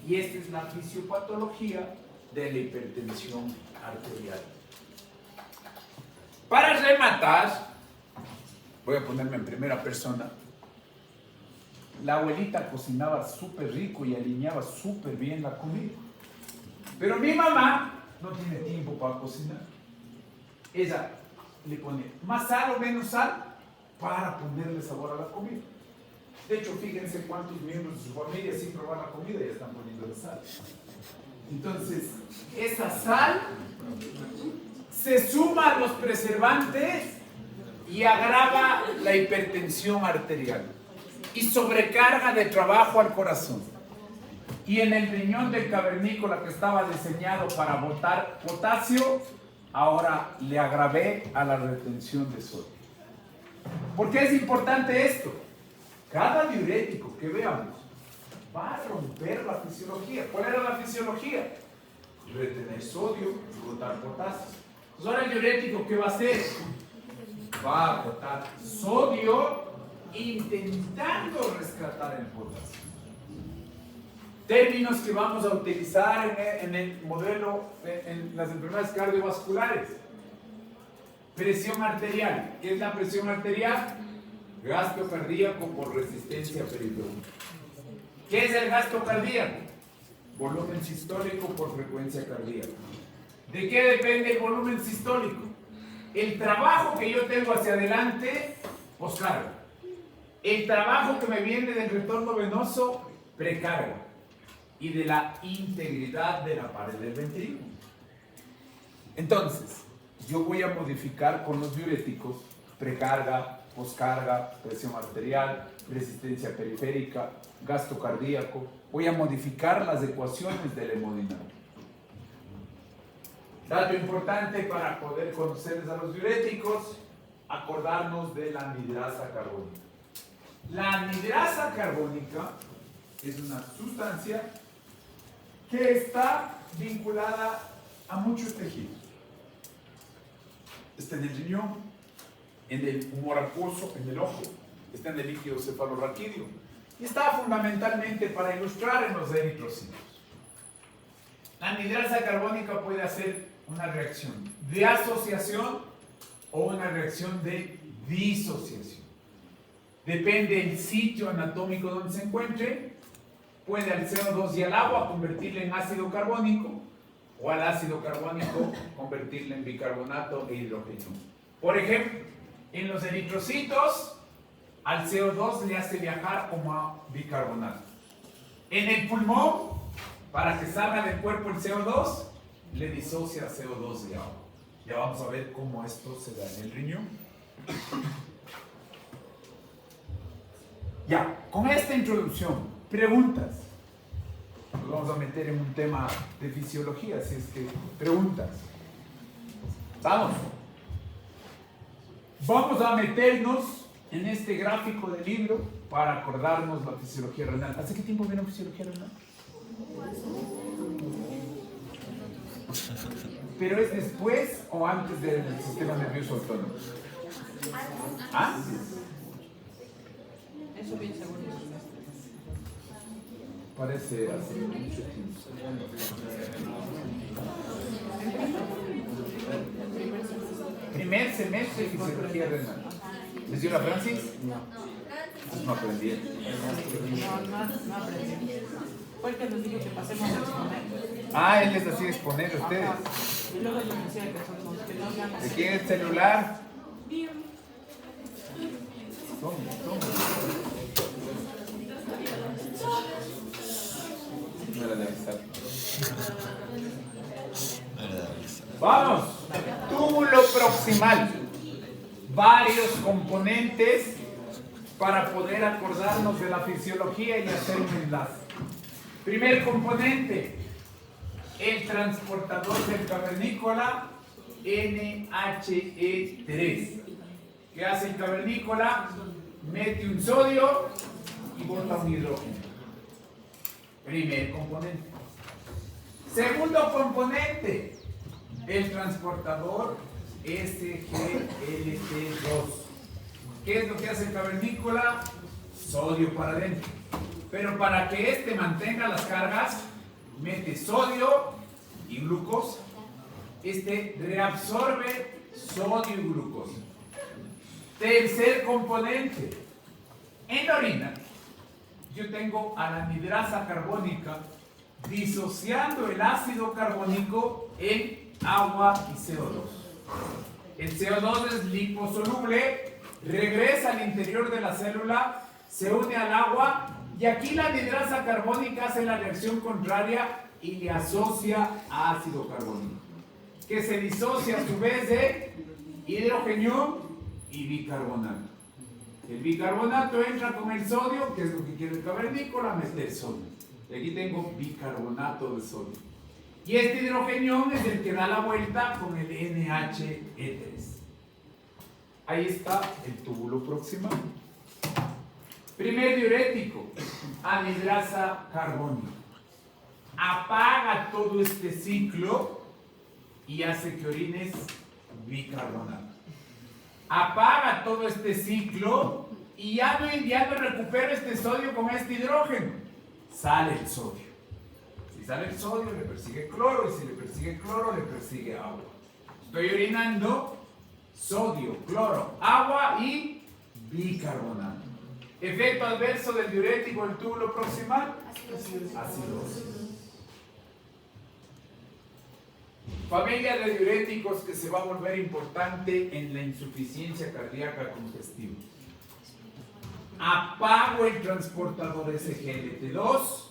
Y esta es la fisiopatología de la hipertensión arterial. Para rematar, voy a ponerme en primera persona. La abuelita cocinaba súper rico y alineaba súper bien la comida. Pero mi mamá no tiene tiempo para cocinar. Ella le pone más sal o menos sal para ponerle sabor a la comida. De hecho, fíjense cuántos miembros de su familia sin probar la comida ya están poniendo sal. Entonces, esa sal se suma a los preservantes y agrava la hipertensión arterial y sobrecarga de trabajo al corazón. Y en el riñón del cavernícola, que estaba diseñado para botar potasio, ahora le agravé a la retención de sodio. ¿Por qué es importante esto? Cada diurético que veamos va a romper la fisiología. ¿Cuál era la fisiología? Retener sodio y botar potasio. Pues ahora el diurético, ¿qué va a hacer? Va a botar sodio intentando rescatar el potasio. Términos que vamos a utilizar en el modelo, en las enfermedades cardiovasculares. Presión arterial. ¿Qué es la presión arterial? Gasto cardíaco por resistencia periférica. ¿Qué es el gasto cardíaco? Volumen sistólico por frecuencia cardíaca. ¿De qué depende el volumen sistólico? El trabajo que yo tengo hacia adelante, poscarga. El trabajo que me viene del retorno venoso, precarga. Y de la integridad de la pared del ventrículo. Entonces, yo voy a modificar con los diuréticos precarga, poscarga, presión arterial, resistencia periférica, gasto cardíaco. Voy a modificar las ecuaciones del hemodinamismo. Dato importante para poder conocerles a los diuréticos, acordarnos de la anhidrasa carbónica. La anhidrasa carbónica es una sustancia que está vinculada a muchos tejidos. Está en el riñón, en el humor acuoso, en el ojo, está en el líquido cefalorraquídeo y está fundamentalmente para ilustrar en los eritrocitos. La anhidrasa carbónica puede hacer una reacción de asociación o una reacción de disociación. Depende del sitio anatómico donde se encuentre. Puede al CO2 y al agua convertirle en ácido carbónico o al ácido carbónico convertirle en bicarbonato e hidrógeno. Por ejemplo, en los eritrocitos al CO2 le hace viajar como a bicarbonato. En el pulmón, para que salga del cuerpo el CO2, le disocia CO2 y agua. Ya vamos a ver cómo esto se da en el riñón. Ya, con esta introducción, preguntas. Nos vamos a meter en un tema de fisiología, así es que preguntas. Vamos. Vamos a meternos en este gráfico del libro para acordarnos la fisiología renal. ¿Hace qué tiempo vieron fisiología renal? ¿Pero es después o antes del sistema nervioso autónomo? ¿Ah? Eso bien seguro. Parece hace mucho tiempo. Primer semestre de fisiología renal. ¿Les dio la Francis? No aprendí. No aprendí. Fue el que nos dijo que pasemos a exponer. Ah, él les hacía exponer a ustedes. Y luego yo decía que somos, que no veamos. ¿De quién es el celular? Toma. No era de avisar. Vamos. Túbulo proximal. Varios componentes para poder acordarnos de la fisiología y hacer un enlace. Primer componente, el transportador del cavernícola NHE3. ¿Qué hace el cavernícola? Mete un sodio y bota un hidrógeno. Primer componente. Segundo componente, el transportador SGLT2. ¿Qué es lo que hace el cavernícola? Sodio para adentro. Pero para que este mantenga las cargas, mete sodio y glucosa. Este reabsorbe sodio y glucosa. Tercer componente. En la orina, yo tengo a la anhidrasa carbónica disociando el ácido carbónico en agua y CO2. El CO2 es liposoluble, regresa al interior de la célula, se une al agua y aquí la anhidrasa carbónica hace la reacción contraria y le asocia a ácido carbónico, que se disocia a su vez de hidrógeno y bicarbonato. El bicarbonato entra con el sodio, que es lo que quiere el cavernícola, meter sodio. Y aquí tengo bicarbonato de sodio. Y este hidrogenión es el que da la vuelta con el NHE3. Ahí está el túbulo proximal. Primer diurético, anhidrasa carbónica. Apaga todo este ciclo y hace que orines bicarbonato. Apaga todo este ciclo y ya no recupero este sodio con este hidrógeno. Sale el sodio. Si sale el sodio, le persigue cloro, y si le persigue cloro, le persigue agua. Estoy orinando sodio, cloro, agua y bicarbonato. Efecto adverso del diurético del túbulo proximal: acidosis. Familia de diuréticos que se va a volver importante en la insuficiencia cardíaca congestiva. Apago el transportador SGLT2.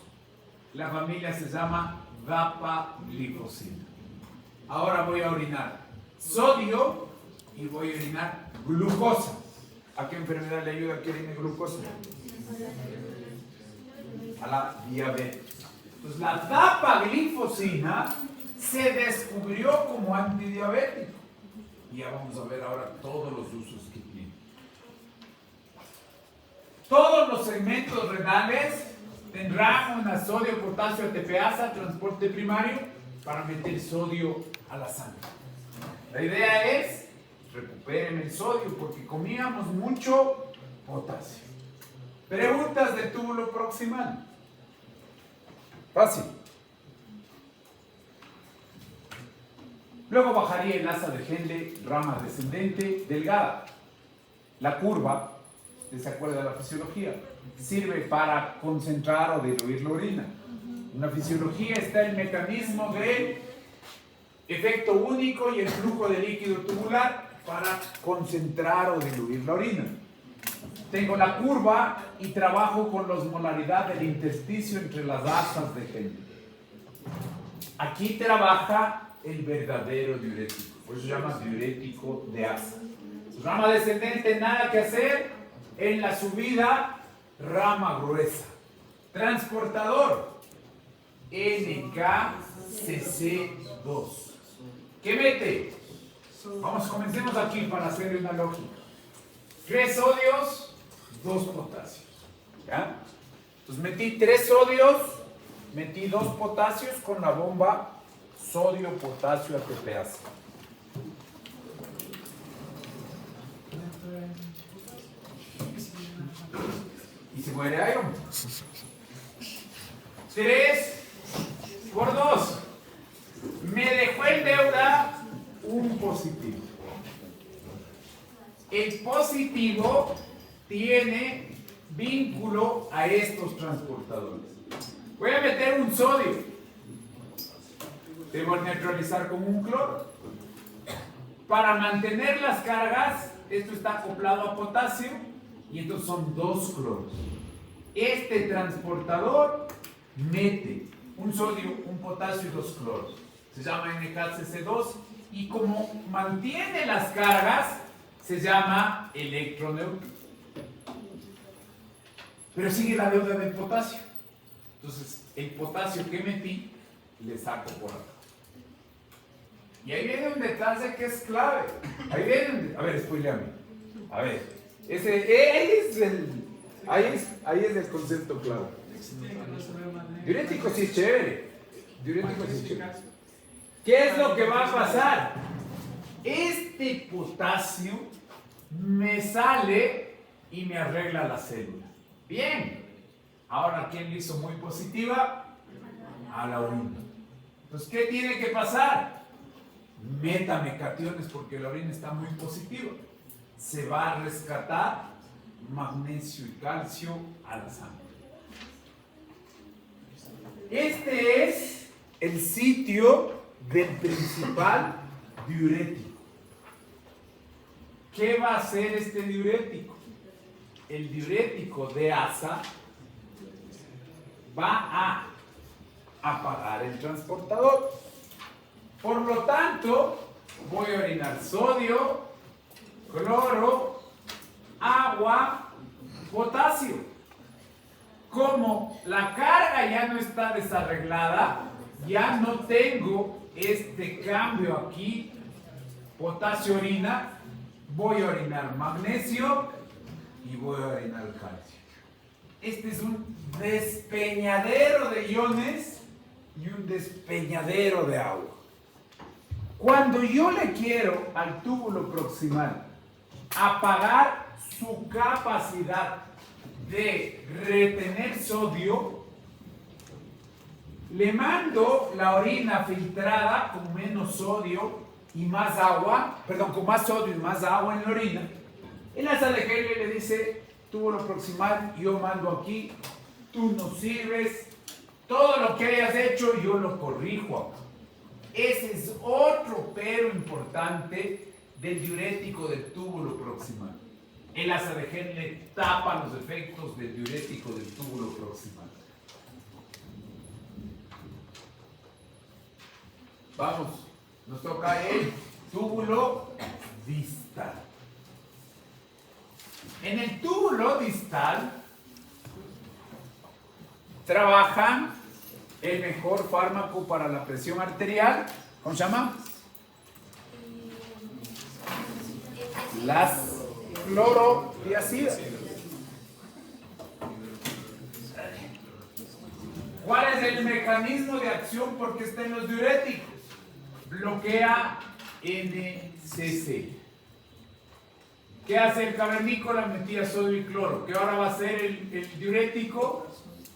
La familia se llama dapaglifosina. Ahora voy a orinar sodio y voy a orinar glucosa. ¿A qué enfermedad le ayuda que orine glucosa? A la diabetes. Entonces la dapaglifosina se descubrió como antidiabético. Y ya vamos a ver ahora todos los usos que tiene. Todos los segmentos renales tendrán una sodio-potasio ATPasa, transporte primario, para meter sodio a la sangre. La idea es: recuperen el sodio porque comíamos mucho potasio. Preguntas del túbulo proximal. Fácil. Luego bajaría el asa de Henle, rama descendente, delgada. La curva, ¿usted se acuerda de la fisiología? Sirve para concentrar o diluir la orina. En la fisiología está el mecanismo del efecto único y el flujo de líquido tubular para concentrar o diluir la orina. Tengo la curva y trabajo con la osmolaridad del intersticio entre las asas de Henle. Aquí trabaja el verdadero diurético, por eso se llama diurético de asa. Rama descendente, nada que hacer. En la subida, rama gruesa. Transportador, NKCC2. ¿Qué mete? Vamos, comencemos aquí para hacer una lógica. 3 sodios, 2 potasios. ¿Ya? Entonces metí 3 sodios, metí 2 potasios con la bomba sodio, potasio, ATPasa. Y se muere iron. 3 por 2. Me dejó en deuda un positivo. El positivo tiene vínculo a estos transportadores. Voy a meter un sodio. Debo neutralizar con un cloro. Para mantener las cargas, esto está acoplado a potasio y entonces son 2 cloros. Este transportador mete un sodio, un potasio y 2 cloros. Se llama NKCC2 y como mantiene las cargas, se llama electroneutro. Pero sigue la deuda del potasio. Entonces, el potasio que metí, le saco por acá. Y ahí viene un detalle que es clave. Ahí viene a ver, spoileame. A ver, ahí es el concepto clave. Diurético sí es chévere. Diurético sí es chévere. ¿Qué es lo que va a pasar? Este potasio me sale y me arregla la célula. Bien. Ahora, ¿quién le hizo muy positiva? A la orina. Entonces, ¿qué tiene que pasar? Métame cationes porque la orina está muy positiva. se va a rescatar magnesio y calcio a la sangre. Este es el sitio del principal diurético. ¿Qué va a hacer este diurético? El diurético de asa va a apagar el transportador. Por lo tanto, voy a orinar sodio, cloro, agua, potasio. Como la carga ya no está desarreglada, ya no tengo este cambio aquí, potasio orina, voy a orinar magnesio y voy a orinar calcio. Este es un despeñadero de iones y un despeñadero de agua. Cuando yo le quiero al túbulo proximal apagar su capacidad de retener sodio, le mando la orina filtrada con menos sodio y más agua, perdón, con más sodio y más agua en la orina. El asa de Henle le dice, túbulo proximal, yo mando aquí, tú no sirves, todo lo que hayas hecho yo lo corrijo acá. Ese es otro pero importante del diurético del túbulo proximal. El asa de Henle tapa los efectos del diurético del túbulo proximal. Vamos, nos toca el túbulo distal. En el túbulo distal trabajan el mejor fármaco para la presión arterial. ¿Cómo se llama? Las clorotiazidas. ¿Cuál es el mecanismo de acción porque está en los diuréticos? Bloquea NCC. ¿Qué hace el cavernícola? Metía sodio y cloro. ¿Qué ahora va a hacer el diurético?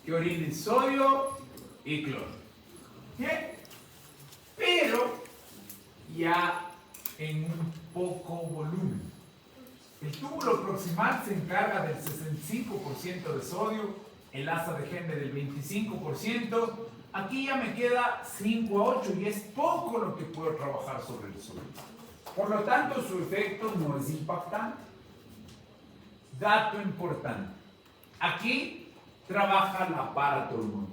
Que orine sodio y cloro. ¿Bien? Pero ya en un poco volumen. El túbulo proximal se encarga del 65% de sodio, el asa de Henle del 25%. Aquí ya me queda 5 a 8 y es poco lo que puedo trabajar sobre el sodio. Por lo tanto, su efecto no es impactante. Dato importante. Aquí trabaja la paratormona.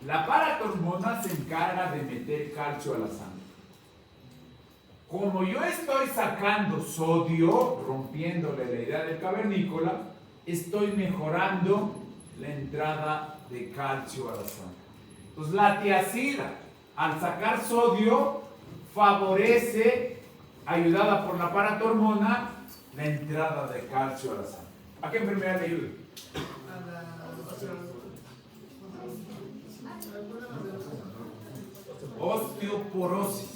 La paratormona se encarga de meter calcio a la sangre. Como yo estoy sacando sodio, rompiéndole la idea del cavernícola, estoy mejorando la entrada de calcio a la sangre. Entonces la tiazida, al sacar sodio, favorece, ayudada por la paratormona, la entrada de calcio a la sangre. ¿A qué enfermedad le ayuda? Osteoporosis.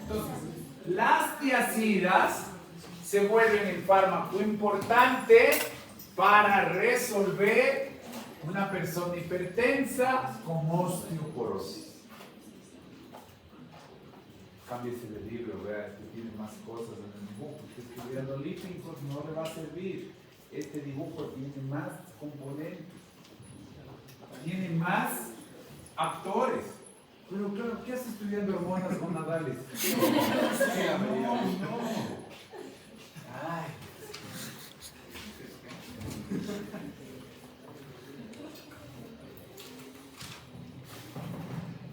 Entonces, las tiazidas se vuelven el fármaco importante para resolver una persona hipertensa con osteoporosis. Cámbiese de libro, vea, este tiene más cosas en el dibujo. Usted estudiando lípicos no le va a servir. Este dibujo tiene más componentes, tiene más actores. Pero claro, ¿qué hace estudiando hormonas gonadales? No. Ay.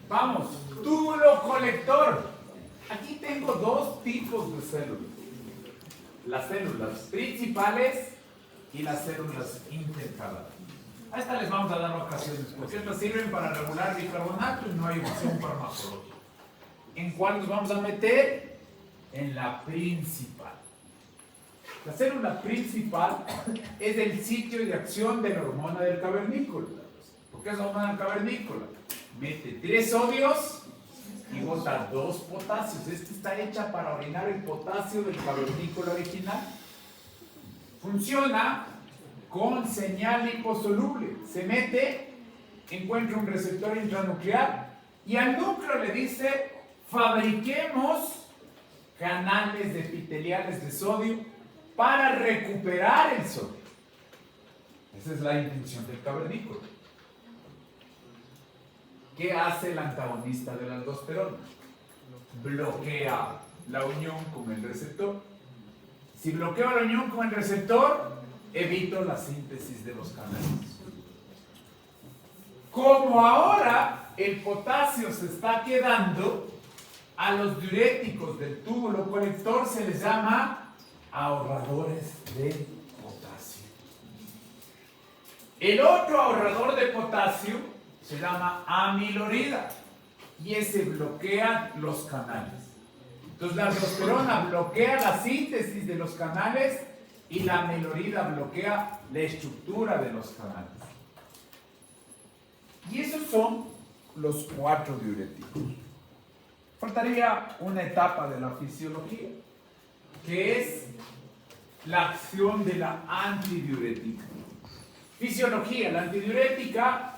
Vamos, túbulo colector. Aquí tengo dos tipos de células. Las células principales y las células intercaladas. A estas les vamos a dar ocasiones, porque estas sirven para regular bicarbonato y no hay opción farmacológica. ¿En cuál nos vamos a meter? En la principal. La célula principal es el sitio de acción de la hormona del cavernícola. ¿Por qué es la hormona del cavernícola? Mete 3 sodios y bota 2 potasios. Esta está hecha para orinar el potasio del cavernícola original. Funciona con señal liposoluble. Se mete, encuentra un receptor intranuclear y al núcleo le dice: fabriquemos canales epiteliales de sodio para recuperar el sodio. Esa es la intención del cavernícola. ¿Qué hace el antagonista de la aldosterona? Bloquea la unión con el receptor. Si bloqueo la unión con el receptor, evito la síntesis de los canales. Como ahora el potasio se está quedando, a los diuréticos del túbulo colector se les llama ahorradores de potasio. El otro ahorrador de potasio se llama amilorida y ese bloquea los canales. Entonces la aldosterona bloquea la síntesis de los canales y la amilorida bloquea la estructura de los canales. Y esos son los 4 diuréticos. Faltaría una etapa de la fisiología, que es la acción de la antidiurética. Fisiología, la antidiurética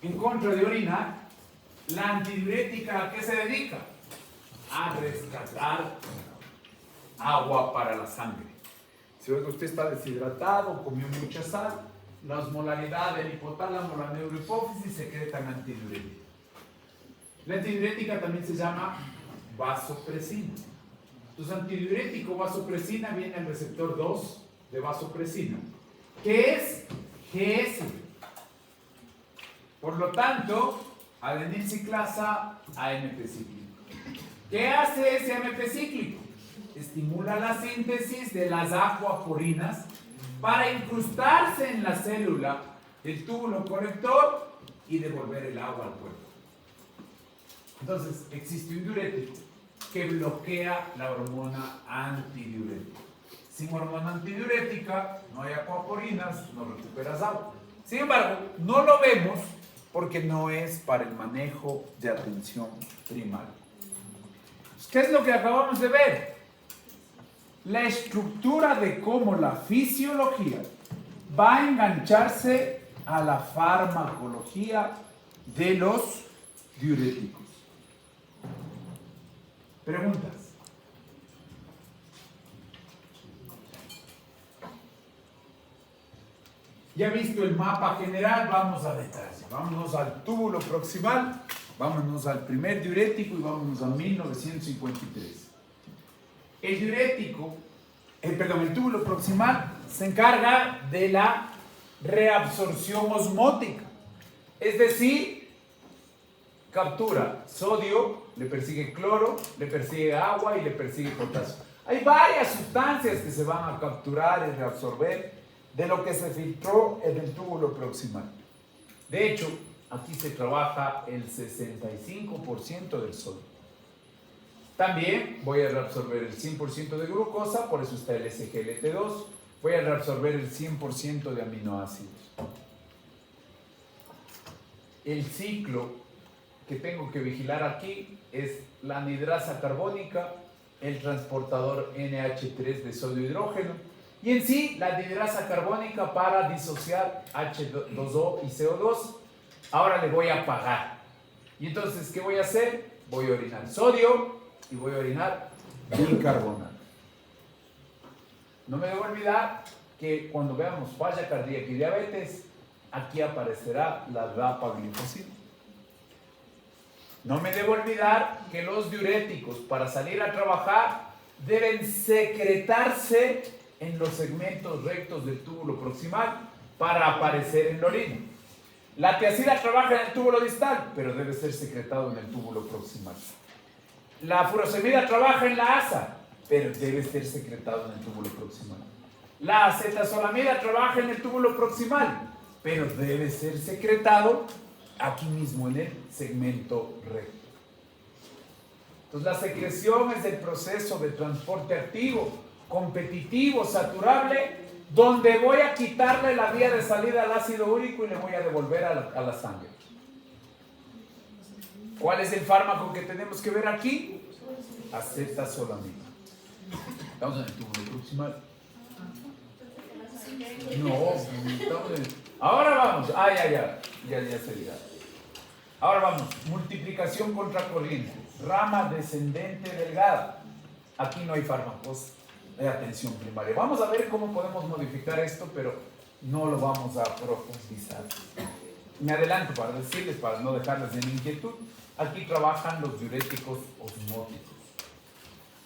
en contra de orinar. La antidiurética, ¿a qué se dedica? A rescatar agua para la sangre. Si usted está deshidratado, comió mucha sal, la osmolaridad del hipotálamo, la neurohipófisis secretan antidiurética. La antidiurética también se llama vasopresina. Entonces, antidiurético vasopresina viene al receptor 2 de vasopresina, que es GS. Por lo tanto, adenilciclasa AMP cíclico. ¿Qué hace ese AMP cíclico? Estimula la síntesis de las acuaporinas para incrustarse en la célula del túbulo colector y devolver el agua al cuerpo. Entonces, existe un diurético que bloquea la hormona antidiurética. Sin hormona antidiurética no hay acuaporinas, no recuperas agua. Sin embargo, no lo vemos porque no es para el manejo de atención primaria. ¿Qué es lo que acabamos de ver? La estructura de cómo la fisiología va a engancharse a la farmacología de los diuréticos. Preguntas. Ya visto el mapa general, vamos a detalle. Vámonos al túbulo proximal, vámonos al primer diurético y vámonos a 1953. El diurético, el túbulo proximal se encarga de la reabsorción osmótica. Es decir, captura sodio, le persigue cloro, le persigue agua y le persigue potasio. Hay varias sustancias que se van a capturar y reabsorber de lo que se filtró en el túbulo proximal. De hecho, aquí se trabaja el 65% del sodio. También voy a reabsorber el 100% de glucosa, por eso está el SGLT2. Voy a reabsorber el 100% de aminoácidos. El ciclo que tengo que vigilar aquí es la anhidrasa carbónica, el transportador NH3 de sodio hidrógeno y en sí la anhidrasa carbónica para disociar H2O y CO2. Ahora le voy a apagar. Y entonces, ¿qué voy a hacer? Voy a orinar sodio y voy a orinar bicarbonato. No me debo olvidar que cuando veamos falla cardíaca y diabetes, aquí aparecerá la dapaglifosina. No me debo olvidar que los diuréticos para salir a trabajar deben secretarse en los segmentos rectos del túbulo proximal para aparecer en la orina. La tiacida trabaja en el túbulo distal, pero debe ser secretado en el túbulo proximal. La furosemida trabaja en la asa, pero debe ser secretado en el túbulo proximal. La acetazolamida trabaja en el túbulo proximal, pero debe ser secretado aquí mismo en el segmento recto. Entonces la secreción es el proceso de transporte activo, competitivo, saturable, donde voy a quitarle la vía de salida al ácido úrico y le voy a devolver a la sangre. ¿Cuál es el fármaco que tenemos que ver aquí? Acetazolamida. Estamos en el túbulo proximal. No, estamos en... Ahora vamos. Ya se dirá. Ahora vamos. Multiplicación contracorriente. Rama descendente delgada. aquí no hay fármacos de atención primaria. Vamos a ver cómo podemos modificar esto, pero no lo vamos a profundizar. Me adelanto para decirles, para no dejarles en inquietud, aquí trabajan los diuréticos osmóticos.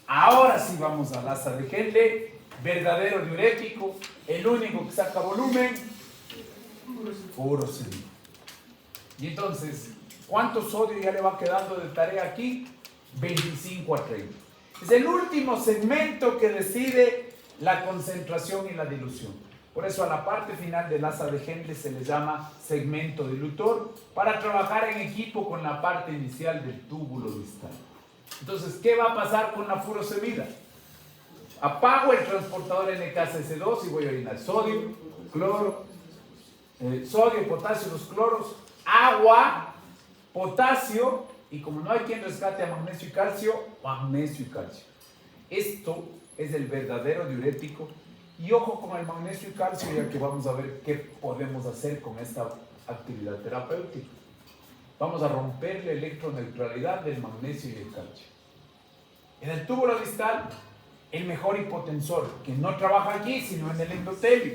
Ahora sí vamos al asa de Henle, verdadero diurético, el único que saca volumen, furosemida. Y entonces, ¿cuánto sodio ya le va quedando de tarea aquí? 25 a 30. Es el último segmento que decide la concentración y la dilución. Por eso a la parte final del asa de Henle se le llama segmento dilutor para trabajar en equipo con la parte inicial del túbulo distal. Entonces, ¿qué va a pasar con la furosemida? Apago el transportador NKCS2 y voy a orinar sodio, cloro, sodio, potasio, los cloros, agua, potasio, y como no hay quien rescate a magnesio y calcio, magnesio y calcio. Esto es el verdadero diurético. Y ojo con el magnesio y calcio, ya que vamos a ver qué podemos hacer con esta actividad terapéutica. Vamos a romper la electroneutralidad del magnesio y el calcio. En el túbulo distal, el mejor hipotensor, que no trabaja aquí, sino en el endotelio,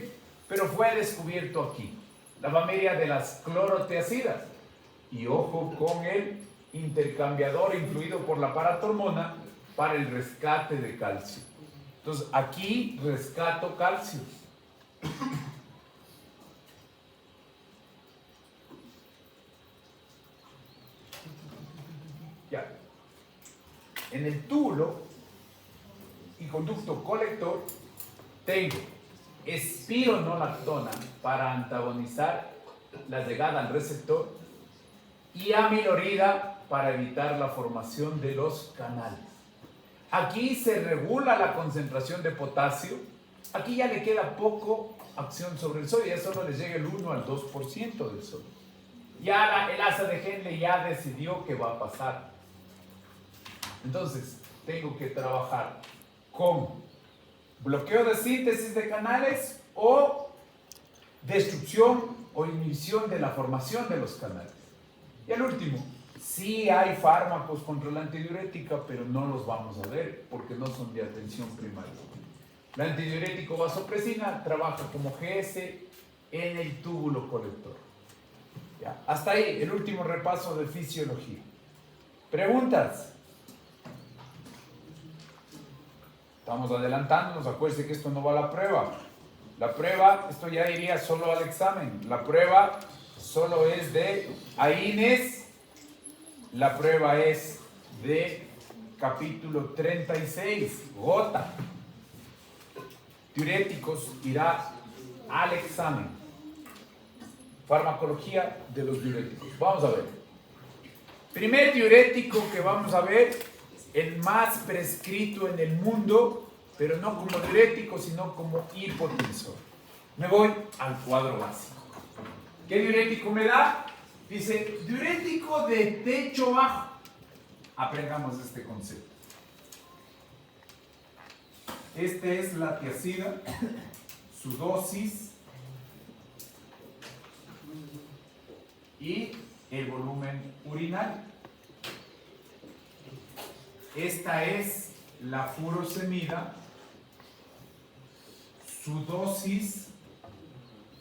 pero fue descubierto aquí, la familia de las cloroteacidas. Y ojo con el intercambiador influido por la paratormona para el rescate de calcio. Entonces, aquí rescato calcio. Ya. En el túbulo y conducto colector tengo espironolactona para antagonizar la llegada al receptor y amilorida para evitar la formación de los canales. Aquí se regula la concentración de potasio. Aquí ya le queda poco acción sobre el sodio, ya solo le llega el 1 al 2% del sodio. Ya el asa de Henle ya decidió qué va a pasar. Entonces, tengo que trabajar con bloqueo de síntesis de canales o destrucción o inhibición de la formación de los canales. Y el último, sí hay fármacos contra la antidiurética, pero no los vamos a ver porque no son de atención primaria. La antidiurético vasopresina trabaja como GS en el túbulo colector. Ya, hasta ahí el último repaso de fisiología. ¿Preguntas? Estamos adelantándonos, acuérdense que esto no va a la prueba. La prueba, esto ya iría solo al examen. La prueba solo es de AINES. La prueba es de capítulo 36, gota. Diuréticos irá al examen. Farmacología de los diuréticos. Vamos a ver. Primer diurético que vamos a ver, el más prescrito en el mundo, pero no como diurético, sino como hipotensor. Me voy al cuadro básico. ¿Qué diurético me da? Dice, diurético de techo bajo. Aprendamos este concepto. Este es la tiacida, su dosis y el volumen urinario. Esta es la furosemida, su dosis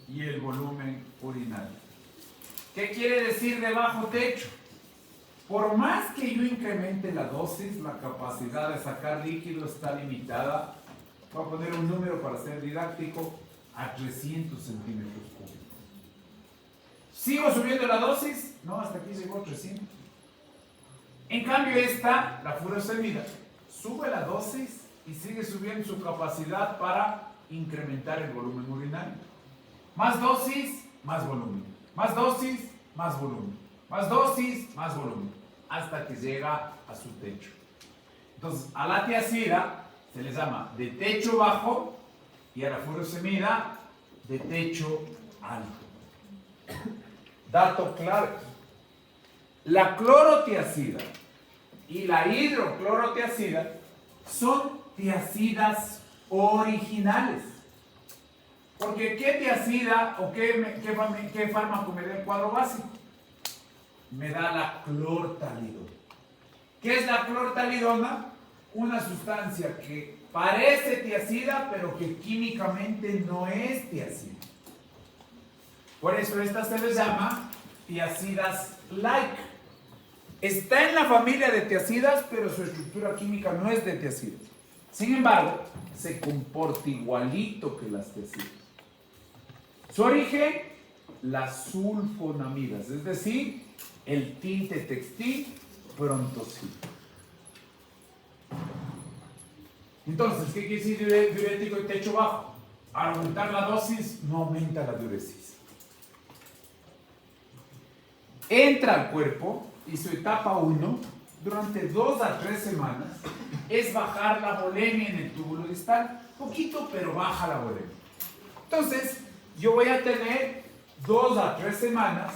y el volumen urinario. ¿Qué quiere decir de bajo techo? Por más que yo incremente la dosis, la capacidad de sacar líquido está limitada. Voy a poner un número para ser didáctico, a 300 centímetros cúbicos. ¿Sigo subiendo la dosis? No, hasta aquí llegó 300. En cambio esta, la furosemida, sube la dosis y sigue subiendo su capacidad para incrementar el volumen urinario. Más dosis, más volumen. Más dosis, más volumen. Más dosis, más volumen. Hasta que llega a su techo. Entonces, a la tiacida se le llama de techo bajo y a la furosemida de techo alto. Dato clave. La clorotiacida y la hidroclorotiacida son tiacidas originales. Porque ¿qué tiacida o qué fármaco me da el cuadro básico? Me da la clortalidona. ¿Qué es la clortalidona? una sustancia que parece tiacida, pero que químicamente no es tiacida. Por eso esta se les llama tiacidas-like. Está en la familia de tiacidas, pero su estructura química no es de tiacidas. Sin embargo, se comporta igualito que las tiacidas. Su origen, las sulfonamidas, es decir, el tinte textil brontosilo. Entonces, ¿qué quiere decir diurético de techo bajo? Al aumentar la dosis, no aumenta la diuresis. Entra al cuerpo y su etapa 1, durante 2 a 3 semanas, es bajar la volemia en el túbulo distal. Poquito, pero baja la volemia. Entonces, yo voy a tener 2 a 3 semanas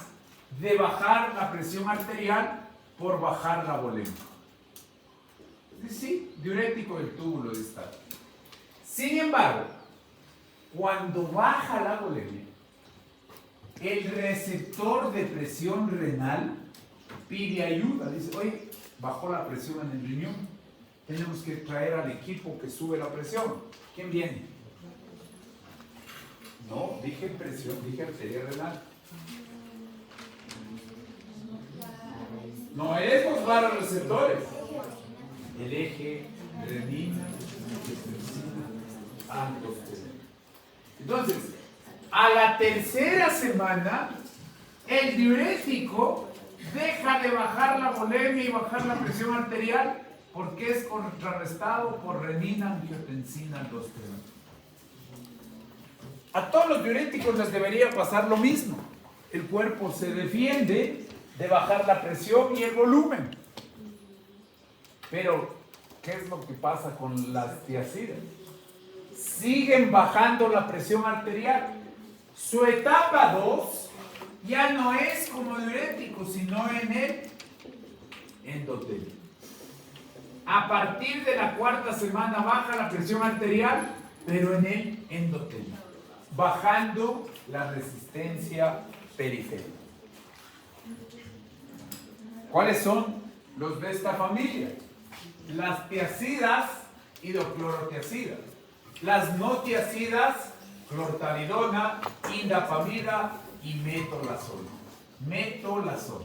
de bajar la presión arterial por bajar la volemia. Sí, diurético del túbulo distal. Sin embargo, cuando baja la volemia, el receptor de presión renal pide ayuda. Dice, oye, bajó la presión en el riñón. Tenemos que traer al equipo que sube la presión. ¿Quién viene? No, dije presión, dije arteria renal. No es buscar los receptores. El eje, renina, aldosterona. Entonces, a la tercera semana, el diurético deja de bajar la volemia y bajar la presión arterial porque es contrarrestado por renina, angiotensina, aldosterona. A todos los diuréticos les debería pasar lo mismo. El cuerpo se defiende de bajar la presión y el volumen. Pero, ¿qué es lo que pasa con las tiacidas? Siguen bajando la presión arterial. Su etapa 2 ya no es como diurético, sino en el endotelio. A partir de la 4ª semana baja la presión arterial, pero en el endotelio, bajando la resistencia periférica. ¿Cuáles son los de esta familia? Las tiacidas, hidroclorotiacidas. Las no tiacidas, clortalidona, indapamida y metolazol. Metolazol.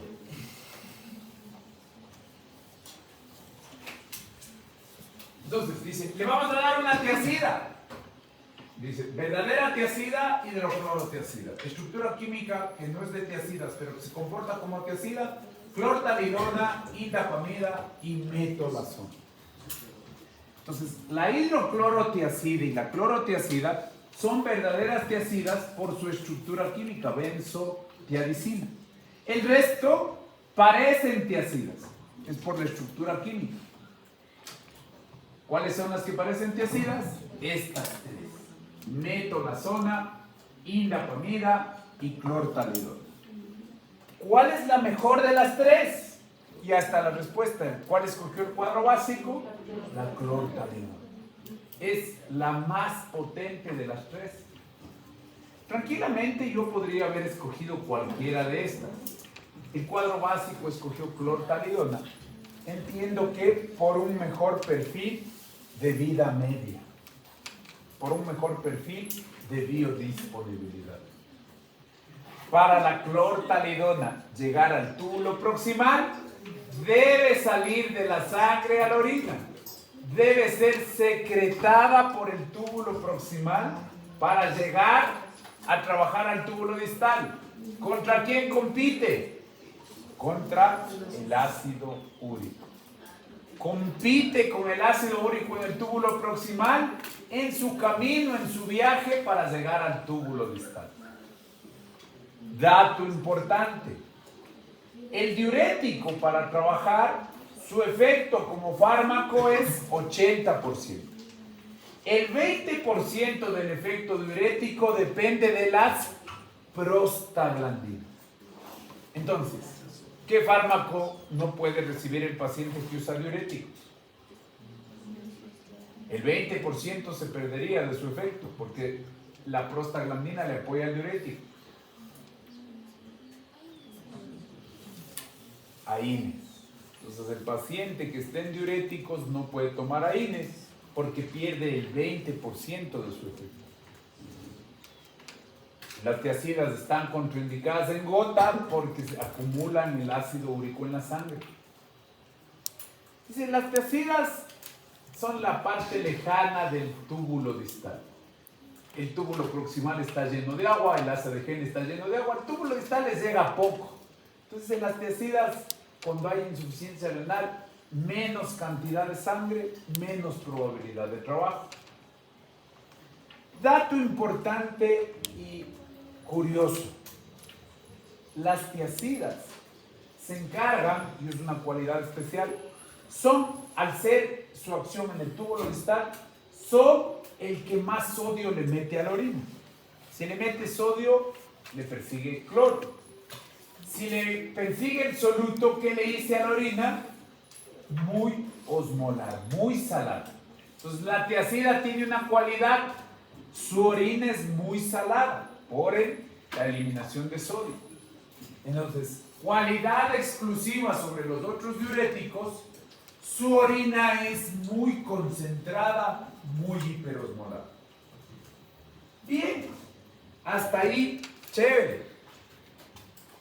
Entonces dice, le vamos a dar una tiacida. Dice, verdadera tiacida, hidroclorotiacida. Estructura química que no es de tiacidas, pero que se comporta como tiacida, clortalidona, indapamida y metolazol. Entonces, la hidroclorotiacida y la clorotiacida son verdaderas tiacidas por su estructura química, benzotiazida. El resto parecen tiacidas, es por la estructura química. ¿Cuáles son las que parecen tiacidas? Estas tres: metolazona, indapamida y clortalidona. ¿Cuál es la mejor de las tres? Y hasta la respuesta. ¿Cuál escogió el cuadro básico? La clortalidona. Es la más potente de las tres. Tranquilamente yo podría haber escogido cualquiera de estas. El cuadro básico escogió clortalidona. Entiendo que por un mejor perfil de vida media, por un mejor perfil de biodisponibilidad. Para la clortalidona llegar al túbulo proximal, debe salir de la sangre a la orina. Debe ser secretada por el túbulo proximal para llegar a trabajar al túbulo distal. ¿Contra quién compite? Contra el ácido úrico. Compite con el ácido úrico en el túbulo proximal en su camino, en su viaje para llegar al túbulo distal. Dato importante: el diurético para trabajar, su efecto como fármaco es 80%. El 20% del efecto diurético depende de las prostaglandinas. Entonces, ¿qué fármaco no puede recibir el paciente que usa diuréticos? El 20% se perdería de su efecto porque la prostaglandina le apoya al diurético. AINES, Entonces el paciente que esté en diuréticos no puede tomar AINES porque pierde el 20% de su efecto. Las tiazidas están contraindicadas en gota porque se acumulan el ácido úrico en la sangre. Dice, las tiazidas son la parte lejana del túbulo distal. El túbulo proximal está lleno de agua, el asa de Henle está lleno de agua, el túbulo distal les llega poco. Entonces en las tiazidas, cuando hay insuficiencia renal, menos cantidad de sangre, menos probabilidad de trabajo. Dato importante y curioso, las tiazidas se encargan, y es una cualidad especial, son, al ser su acción en el túbulo distal, son el que más sodio le mete a la orina. Si le mete sodio, le persigue cloro. Si le persigue el soluto, ¿qué le dice a la orina? Muy osmolar, muy salada. Entonces la tiazida tiene una cualidad, su orina es muy salada por la eliminación de sodio. Entonces, cualidad exclusiva sobre los otros diuréticos, su orina es muy concentrada, muy hiperosmolar. Bien, hasta ahí, chévere.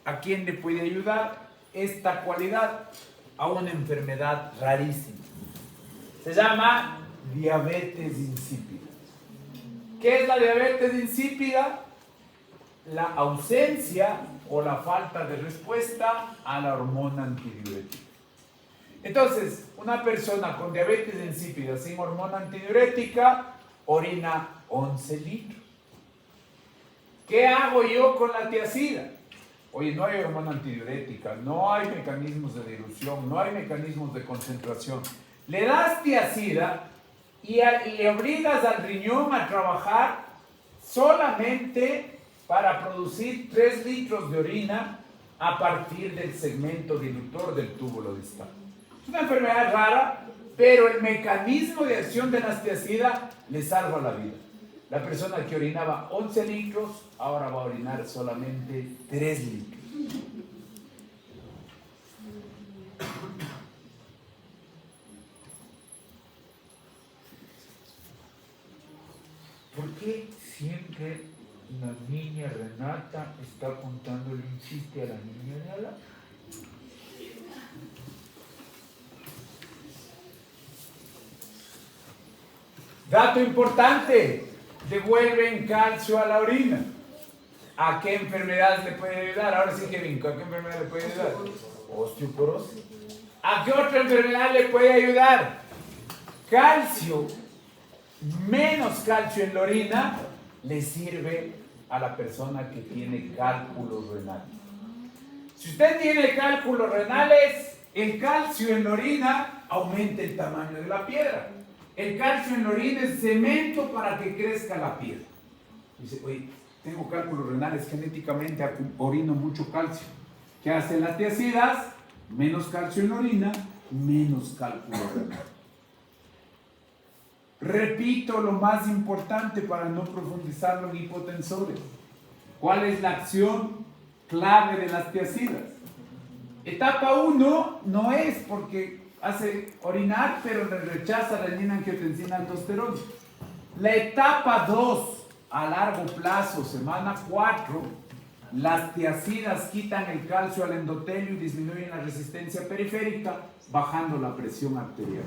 ¿A quién le puede ayudar esta cualidad? A una enfermedad rarísima. Se llama diabetes insípida. ¿Qué es la diabetes insípida? La ausencia o la falta de respuesta a la hormona antidiurética. Entonces, una persona con diabetes insípida sin hormona antidiurética orina 11 litros. ¿Qué hago yo con la tiazida? Oye, no hay hormona antidiurética, no hay mecanismos de dilución, no hay mecanismos de concentración. Le das tiazida y le obligas al riñón a trabajar solamente para producir 3 litros de orina a partir del segmento dilutor del túbulo distal. Es una enfermedad rara, pero el mecanismo de acción de la tiazida le salva la vida. La persona que orinaba 11 litros, ahora va a orinar solamente 3 litros. ¿Por qué siempre la niña Renata está contándole un chiste a la niña Nala? Dato importante, devuelven calcio a la orina. ¿A qué enfermedad le puede ayudar? Ahora sí que vinco, ¿a qué enfermedad le puede ayudar? Osteoporosis. ¿A qué otra enfermedad le puede ayudar? Calcio. Menos calcio en la orina le sirve a la persona que tiene cálculos renales. Si usted tiene cálculos renales, el calcio en la orina aumenta el tamaño de la piedra. El calcio en la orina es cemento para que crezca la piedra. Dice, oye, tengo cálculos renales, genéticamente orino mucho calcio. ¿Qué hacen las tiazidas? Menos calcio en la orina, menos cálculo renal. Repito lo más importante para no profundizarlo en hipotensores. ¿Cuál es la acción clave de las tiazidas? Etapa 1 no es porque hace orinar, pero le rechaza renina, angiotensina, aldosterona. La etapa 2, a largo plazo, semana 4, las tiazidas quitan el calcio al endotelio y disminuyen la resistencia periférica, bajando la presión arterial.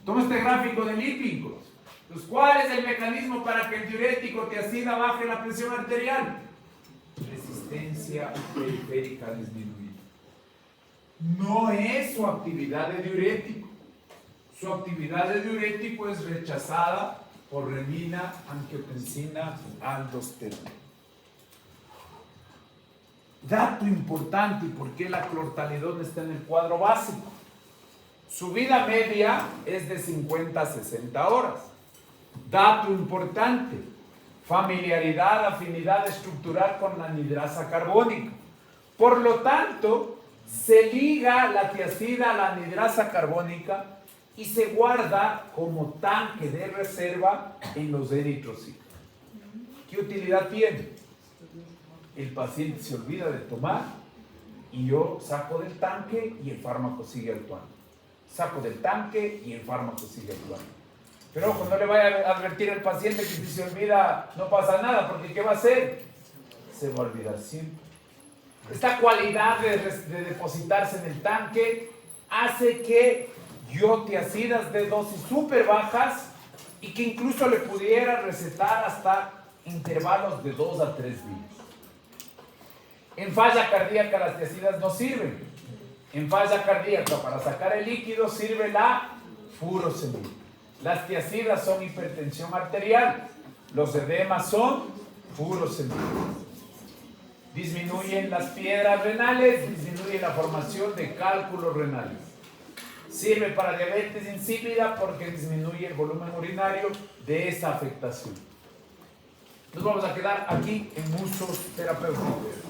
Toma este gráfico de Lippincott. Entonces, ¿cuál es el mecanismo para que el diurético tiazida baje la presión arterial? Resistencia periférica disminuida. No es su actividad de diurético. Su actividad de diurético es rechazada por renina, angiotensina, aldosterona. Dato importante, ¿y por qué la clortalidona está en el cuadro básico? Su vida media es de 50 a 60 horas. Dato importante, familiaridad, afinidad estructural con la anhidrasa carbónica. Por lo tanto, se liga la tiazida a la anhidrasa carbónica y se guarda como tanque de reserva en los eritrocitos. ¿Qué utilidad tiene? El paciente se olvida de tomar y yo saco del tanque y el fármaco sigue actuando. Saco del tanque y el fármaco sigue actuando. Pero ojo, no le vaya a advertir al paciente que si se olvida no pasa nada, porque ¿qué va a hacer? Se va a olvidar siempre. Esta cualidad de depositarse en el tanque hace que yo tiazidas de dosis súper bajas y que incluso le pudiera recetar hasta intervalos de 2 a 3 días. En falla cardíaca las tiazidas no sirven. En falla cardíaca para sacar el líquido sirve la furosemida. Las tiazidas son hipertensión arterial. Los edemas son furosemida. Disminuyen las piedras renales, disminuyen la formación de cálculos renales. Sirve para diabetes insípida porque disminuye el volumen urinario de esa afectación. Nos vamos a quedar aquí en usos terapéuticos.